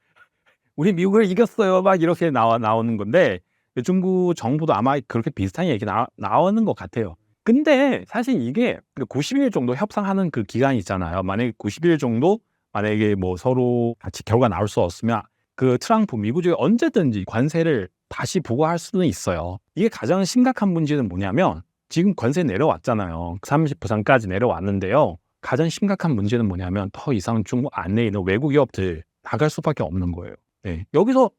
우리 미국을 이겼어요. 막 이렇게 나오는 건데 중국 정부도 아마 그렇게 비슷한 얘기 나오는 것 같아요. 근데 사실 이게 90일 정도 협상하는 그 기간이 있잖아요. 만약에 90일 정도 만약에 뭐 서로 같이 결과 나올 수 없으면 그 트럼프 미국 쪽에 언제든지 관세를 다시 부과할 수는 있어요. 이게 가장 심각한 문제는 뭐냐면 지금 관세 내려왔잖아요. 30%까지 내려왔는데요. 가장 심각한 문제는 뭐냐면 더 이상 중국 안에 있는 외국 기업들 나갈 수밖에 없는 거예요. 네. 여기서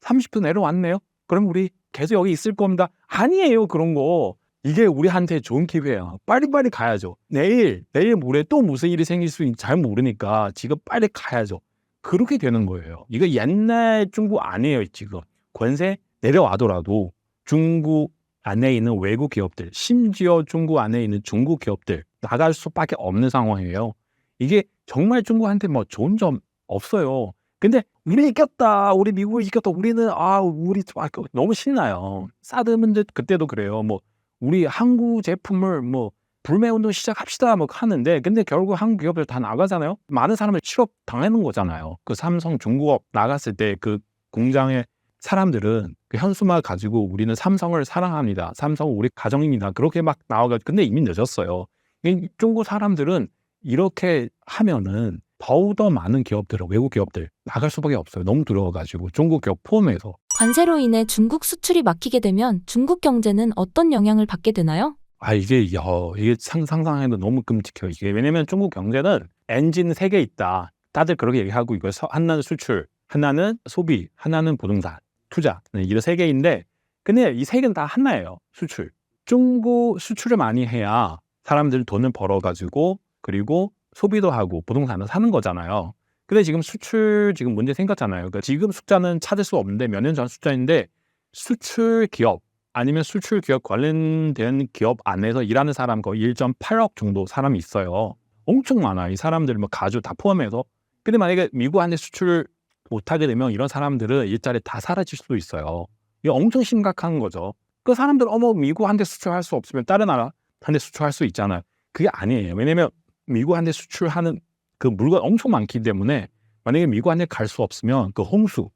30% 내려왔네요. 그럼 우리 계속 여기 있을 겁니다. 아니에요. 그런 거. 이게 우리한테 좋은 기회야. 빨리빨리 가야죠. 내일 모레 또 무슨 일이 생길 수 있는지 잘 모르니까 지금 빨리 가야죠. 그렇게 되는 거예요. 이거 옛날 중국 아니에요. 지금 관세 내려와더라도 중국 안에 있는 외국 기업들, 심지어 중국 안에 있는 중국 기업들 나갈 수밖에 없는 상황이에요. 이게 정말 중국한테 뭐 좋은 점 없어요. 근데 우리 이겼다, 우리 미국이 이겼다, 우리는 우리 너무 신나요. 사드 문제 그때도 그래요. 뭐 우리 한국 제품을 뭐 불매 운동 시작합시다 뭐 하는데, 근데 결국 한국 기업들 다 나가잖아요. 많은 사람을 취업 당하는 거잖아요. 그 삼성 중공업 나갔을 때 그 공장에 사람들은 그 현수막 가지고 우리는 삼성을 사랑합니다. 삼성은 우리 가정입니다. 그렇게 막 나와가지고 근데 이미 늦었어요. 중국 사람들은 이렇게 하면은 더욱더 많은 기업들, 외국 기업들 나갈 수밖에 없어요. 너무 두려워가지고 중국 기업 포함해서. 관세로 인해 중국 수출이 막히게 되면 중국 경제는 어떤 영향을 받게 되나요? 이게 상상해도 너무 끔찍해요. 이게 왜냐면 중국 경제는 엔진 3개 있다. 다들 그렇게 얘기하고 이거 하나는 수출, 하나는 소비, 하나는 부동산, 투자. 이런 3개인데 근데 이 3개는 다 하나예요. 수출. 중국 수출을 많이 해야 사람들 돈을 벌어가지고 그리고 소비도 하고 부동산을 사는 거잖아요. 근데 지금 수출 지금 문제 생겼잖아요. 그러니까 지금 숫자는 찾을 수 없는데 몇 년 전 숫자인데 수출 기업 아니면 수출 기업 관련된 기업 안에서 일하는 사람 거의 1.8억 정도 사람이 있어요. 엄청 많아. 이 사람들 뭐 가주 다 포함해서. 근데 만약에 미국한테 수출 못하게 되면 이런 사람들은 일자리 다 사라질 수도 있어요. 이게 엄청 심각한 거죠. 그 사람들 미국한테 수출할 수 없으면 다른 나라한테 수출할 수 있잖아요. 그게 아니에요. 왜냐면 미국한테 수출하는 그 물건 엄청 많기 때문에 만약에 미국한테 갈 수 없으면 그 홍수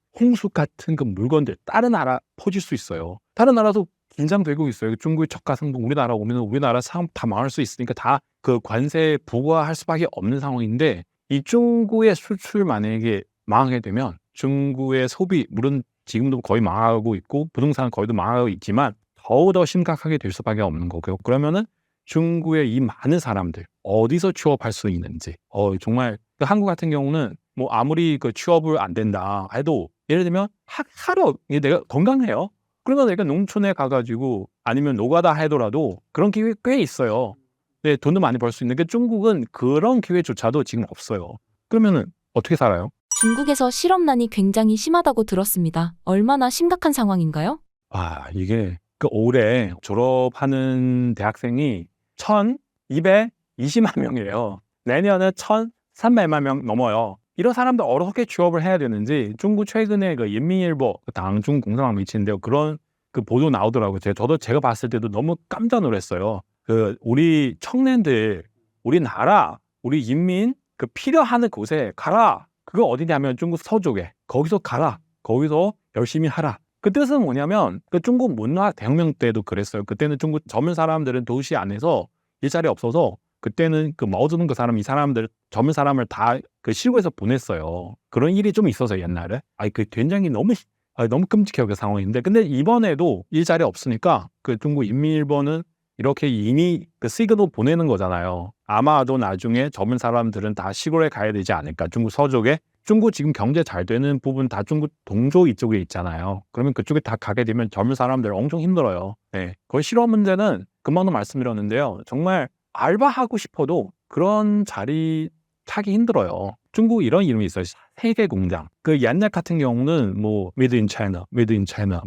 같은 그 물건들 다른 나라 퍼질 수 있어요. 다른 나라도 긴장되고 있어요. 중국의 저가상품 우리나라 오면 우리나라 사업 다 망할 수 있으니까 다 그 관세 부과할 수밖에 없는 상황인데 이 중국의 수출 만약에 망하게 되면 중국의 소비 물론 지금도 거의 망하고 있고 부동산 거의도 망하고 있지만 더욱더 심각하게 될 수밖에 없는 거고요. 그러면은 중국의 이 많은 사람들 어디서 취업할 수 있는지 정말 그 한국 같은 경우는 뭐 아무리 그 취업을 안 된다 해도 예를 들면 하루 내가 건강해요. 그러면 내가 농촌에 가가지고 아니면 노가다 하더라도 그런 기회 꽤 있어요. 네, 돈도 많이 벌 수 있는 게 중국은 그런 기회조차도 지금 없어요. 그러면은 어떻게 살아요? 중국에서 실업난이 굉장히 심하다고 들었습니다. 얼마나 심각한 상황인가요? 이게 그 올해 졸업하는 대학생이 1,220만 명이에요. 내년은 1,300만 명 넘어요. 이런 사람들 어떻게 취업을 해야 되는지 중국 최근에 그 인민일보 당중 공산당 미치는데요. 그런 그 보도 나오더라고요. 제가 봤을 때도 너무 깜짝 놀랐어요. 그 우리 청년들, 우리나라, 우리 인민 그 필요한 곳에 가라. 그거 어디냐면 중국 서쪽에 거기서 가라. 거기서 열심히 하라. 그 뜻은 뭐냐면 그 중국 문화 대혁명 때도 그랬어요. 그때는 중국 젊은 사람들은 도시 안에서 일자리 없어서 그때는 그 마오쩌둥 그 사람 이 사람들 젊은 사람을 다 그 시골에서 보냈어요. 그런 일이 좀 있어서 옛날에 그 굉장히 너무 끔찍해요 그 상황인데 근데 이번에도 일자리 없으니까 그 중국 인민일보는 이렇게 이미 그 시그널 보내는 거잖아요. 아마도 나중에 젊은 사람들은 다 시골에 가야 되지 않을까. 중국 서쪽에 중국 지금 경제 잘 되는 부분 다 중국 동조 이쪽에 있잖아요. 그러면 그쪽에 다 가게 되면 젊은 사람들 엄청 힘들어요. 네, 거의 실업 문제는 금방도 말씀드렸는데요. 정말 알바하고 싶어도 그런 자리 찾기 힘들어요. 중국 이런 이름이 있어요. 세계 공장. 그 옛날 같은 경우는 뭐 메이드 인 차이나,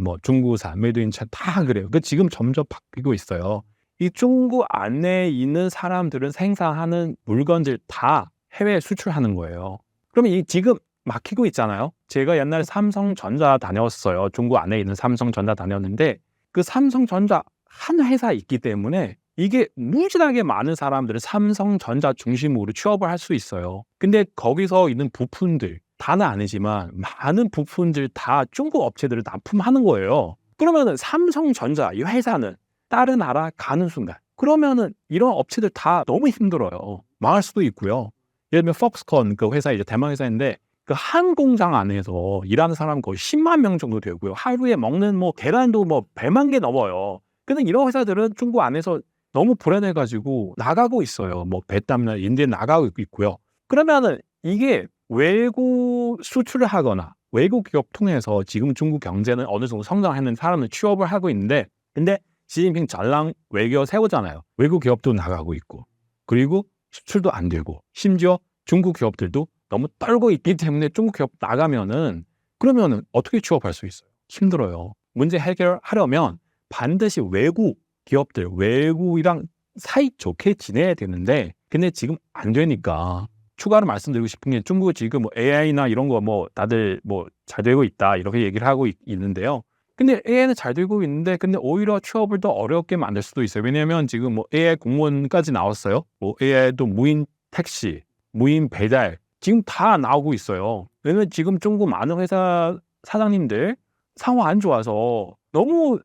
뭐 중국산, 메이드 인 차이나 다 그래요. 그 지금 점점 바뀌고 있어요. 이 중국 안에 있는 사람들은 생산하는 물건들 다 해외에 수출하는 거예요. 그러면 이 지금 막히고 있잖아요. 제가 옛날에 삼성전자 다녔어요. 중국 안에 있는 삼성전자 다녔는데 그 삼성전자 한 회사 있기 때문에 이게 무지하게 많은 사람들은 삼성전자 중심으로 취업을 할 수 있어요. 근데 거기서 있는 부품들 다는 아니지만 많은 부품들 다 중국 업체들을 납품하는 거예요. 그러면은 삼성전자 이 회사는 다른 나라 가는 순간 그러면은 이런 업체들 다 너무 힘들어요. 망할 수도 있고요. 예를 들면 폭스콘 그 회사 이제 대만 회사인데 그 한 공장 안에서 일하는 사람 거의 10만 명 정도 되고요. 하루에 먹는 뭐 계란도 뭐 100만 개 넘어요. 근데 이런 회사들은 중국 안에서 너무 불안해가지고 나가고 있어요. 뭐 베트남이나 인도에 나가고 있고요. 그러면은 이게 외국 수출을 하거나 외국 기업 통해서 지금 중국 경제는 어느 정도 성장하는 사람은 취업을 하고 있는데, 근데 시진핑 전랑 외교 세우잖아요. 외국 기업도 나가고 있고, 그리고 수출도 안 되고, 심지어 중국 기업들도 너무 떨고 있기 때문에 중국 기업 나가면은 그러면은 어떻게 취업할 수 있어요? 힘들어요. 문제 해결하려면 반드시 외국 기업들, 외국이랑 사이 좋게 지내야 되는데, 근데 지금 안 되니까. 추가로 말씀드리고 싶은 게 중국 지금 뭐 AI나 이런 거 뭐 다들 뭐 잘 되고 있다 이렇게 얘기를 하고 있는데요. 근데 AI는 잘 되고 있는데, 근데 오히려 취업을 더 어렵게 만들 수도 있어요. 왜냐하면 지금 뭐 AI 공무원까지 나왔어요. 뭐 AI도 무인 택시, 무인 배달 지금 다 나오고 있어요. 왜냐면 지금 중국 많은 회사 사장님들 상황 안 좋아서 너무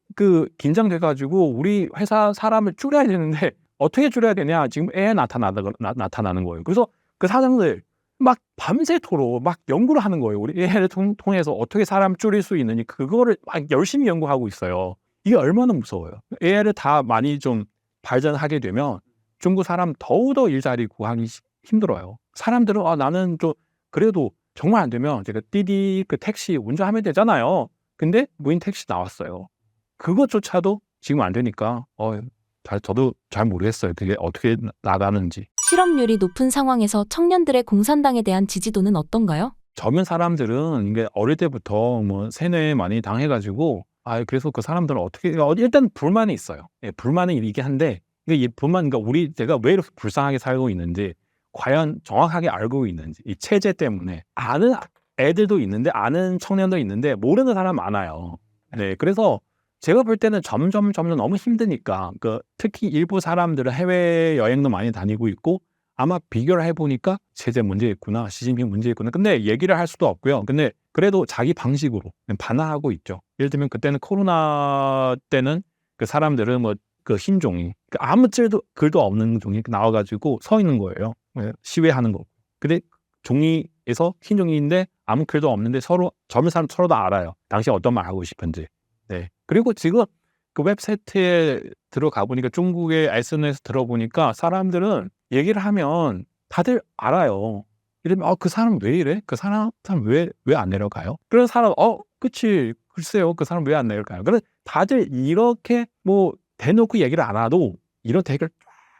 긴장돼가지고 우리 회사 사람을 줄여야 되는데 어떻게 줄여야 되냐, 지금 AI 나타나는 거예요. 그래서 그 사장들 막 밤새도록 막 연구를 하는 거예요. 우리 AI를 통해서 어떻게 사람 줄일 수 있느니 그거를 막 열심히 연구하고 있어요. 이게 얼마나 무서워요. AI를 다 많이 좀 발전하게 되면 중국 사람 더욱더 일자리 구하기 힘들어요. 사람들은 나는 좀 그래도 정말 안 되면 제가滴滴 그 택시 운전하면 되잖아요. 근데 무인 택시 나왔어요. 그것조차도 지금 안 되니까 저도 잘 모르겠어요. 그게 어떻게 나가는지. 실업률이 높은 상황에서 청년들의 공산당에 대한 지지도는 어떤가요? 젊은 사람들은 이게 어릴 때부터 뭐 세뇌 많이 당해가지고 그래서 그 사람들은 어떻게 일단 불만이 있어요. 예, 불만은 이게 한데 이게 불만, 그러니까 제가 왜 이렇게 불쌍하게 살고 있는지 과연 정확하게 알고 있는지, 이 체제 때문에 아는 애들도 있는데 아는 청년도 있는데 모르는 사람 많아요. 네, 그래서 제가 볼 때는 점점 너무 힘드니까 특히 일부 사람들은 해외 여행도 많이 다니고 있고, 아마 비교를 해보니까 체제 문제 있구나, 시진핑 문제 있구나. 근데 얘기를 할 수도 없고요. 근데 그래도 자기 방식으로 반항하고 있죠. 예를 들면 그때는 코로나 때는 그 사람들은 뭐 흰 종이, 아무 글도 없는 종이 나와가지고 서 있는 거예요. 시위하는 거. 근데 종이에서 흰 종이인데 아무 글도 없는데 서로 젊은 사람 서로 다 알아요. 당시 어떤 말 하고 싶은지. 네. 그리고 지금 그 웹사이트에 들어가 보니까, 중국의 SNS 들어보니까 사람들은 얘기를 하면 다들 알아요. 이러면 그 사람 왜 이래? 그 사람 왜 안 내려가요? 그런 사람 그치, 글쎄요, 그 사람 왜 안 내려가요? 그래 다들 이렇게 뭐 대놓고 얘기를 안 해도 이런 댓글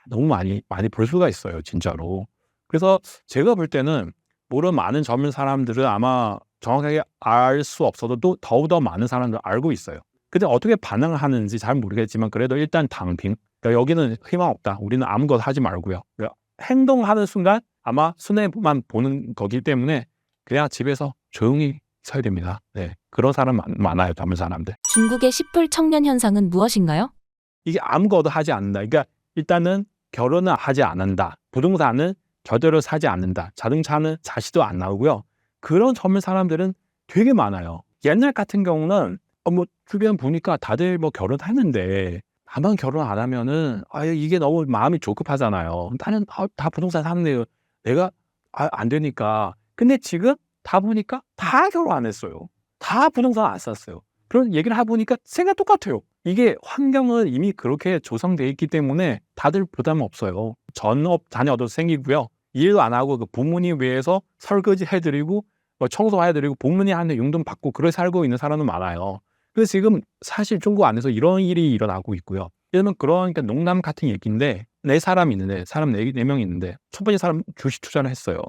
너무 많이 볼 수가 있어요, 진짜로. 그래서 제가 볼 때는 물론 많은 젊은 사람들은 아마 정확하게 알 수 없어도 또 더욱더 많은 사람들 알고 있어요. 근데 어떻게 반응을 하는지 잘 모르겠지만 그래도 일단 당빙. 그러니까 여기는 희망 없다. 우리는 아무것도 하지 말고요. 그러니까 행동하는 순간 아마 손해만 보는 거기 때문에 그냥 집에서 조용히 서야 됩니다. 네, 그런 사람 많아요, 젊은 사람들. 중국의 10불 청년 현상은 무엇인가요? 이게 아무것도 하지 않는다. 그러니까 일단은 결혼을 하지 않는다. 부동산은 절대로 사지 않는다. 자동차는 자시도 안 나오고요. 그런 젊은 사람들은 되게 많아요. 옛날 같은 경우는 뭐 주변 보니까 다들 뭐 결혼했는데 다만 결혼 안 하면은 이게 너무 마음이 조급하잖아요. 나는 다 부동산 사는데요. 내가 안 되니까. 근데 지금 다 보니까 다 결혼 안 했어요. 다 부동산 안 샀어요. 그런 얘기를 해보니까 생각 똑같아요. 이게 환경은 이미 그렇게 조성되어 있기 때문에 다들 부담 없어요. 전업 자녀도 생기고요. 일도 안 하고 부모님 위해서 설거지 해드리고 청소해드리고 부모님한테 용돈 받고 그렇게 살고 있는 사람은 많아요. 그래서 지금 사실 중국 안에서 이런 일이 일어나고 있고요. 예를 들면 그러니까 농담 같은 얘기인데, 사람 4명 있는데 첫 번째 사람 주식 투자를 했어요.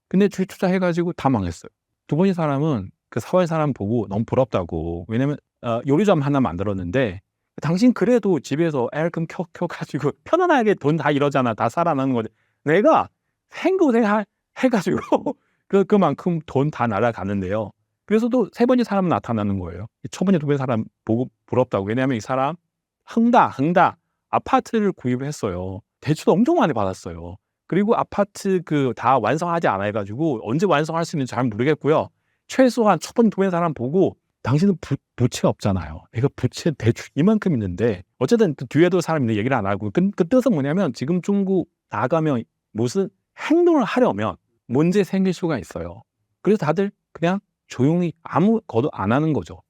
근데 주식 투자해가지고 다 망했어요. 두 번째 사람은 그 사회 사람 보고 너무 부럽다고. 왜냐면 요리점 하나 만들었는데, 당신 그래도 집에서 에어컨 켜가지고 편안하게 돈 다 이러잖아. 다 살아나는 거지. 내가 해가지고 그만큼 돈 다 날아가는데요. 그래서 또 세 번째 사람 나타나는 거예요. 첫 번째, 두 번째 사람 보고 부럽다고. 왜냐하면 이 사람 흥다 아파트를 구입을 했어요. 대출도 엄청 많이 받았어요. 그리고 아파트 다 완성하지 않아 해가지고 언제 완성할 수 있는지 잘 모르겠고요. 최소한 첫 번째, 두 번째 사람 보고 당신은 부채 없잖아요. 내가 부채 대출 이만큼 있는데, 어쨌든 뒤에도 사람이 있는 얘기를 안 하고, 그 뜻은 뭐냐면 지금 중국 나가면 무슨 행동을 하려면 문제 생길 수가 있어요. 그래서 다들 그냥 조용히 아무것도 안 하는 거죠.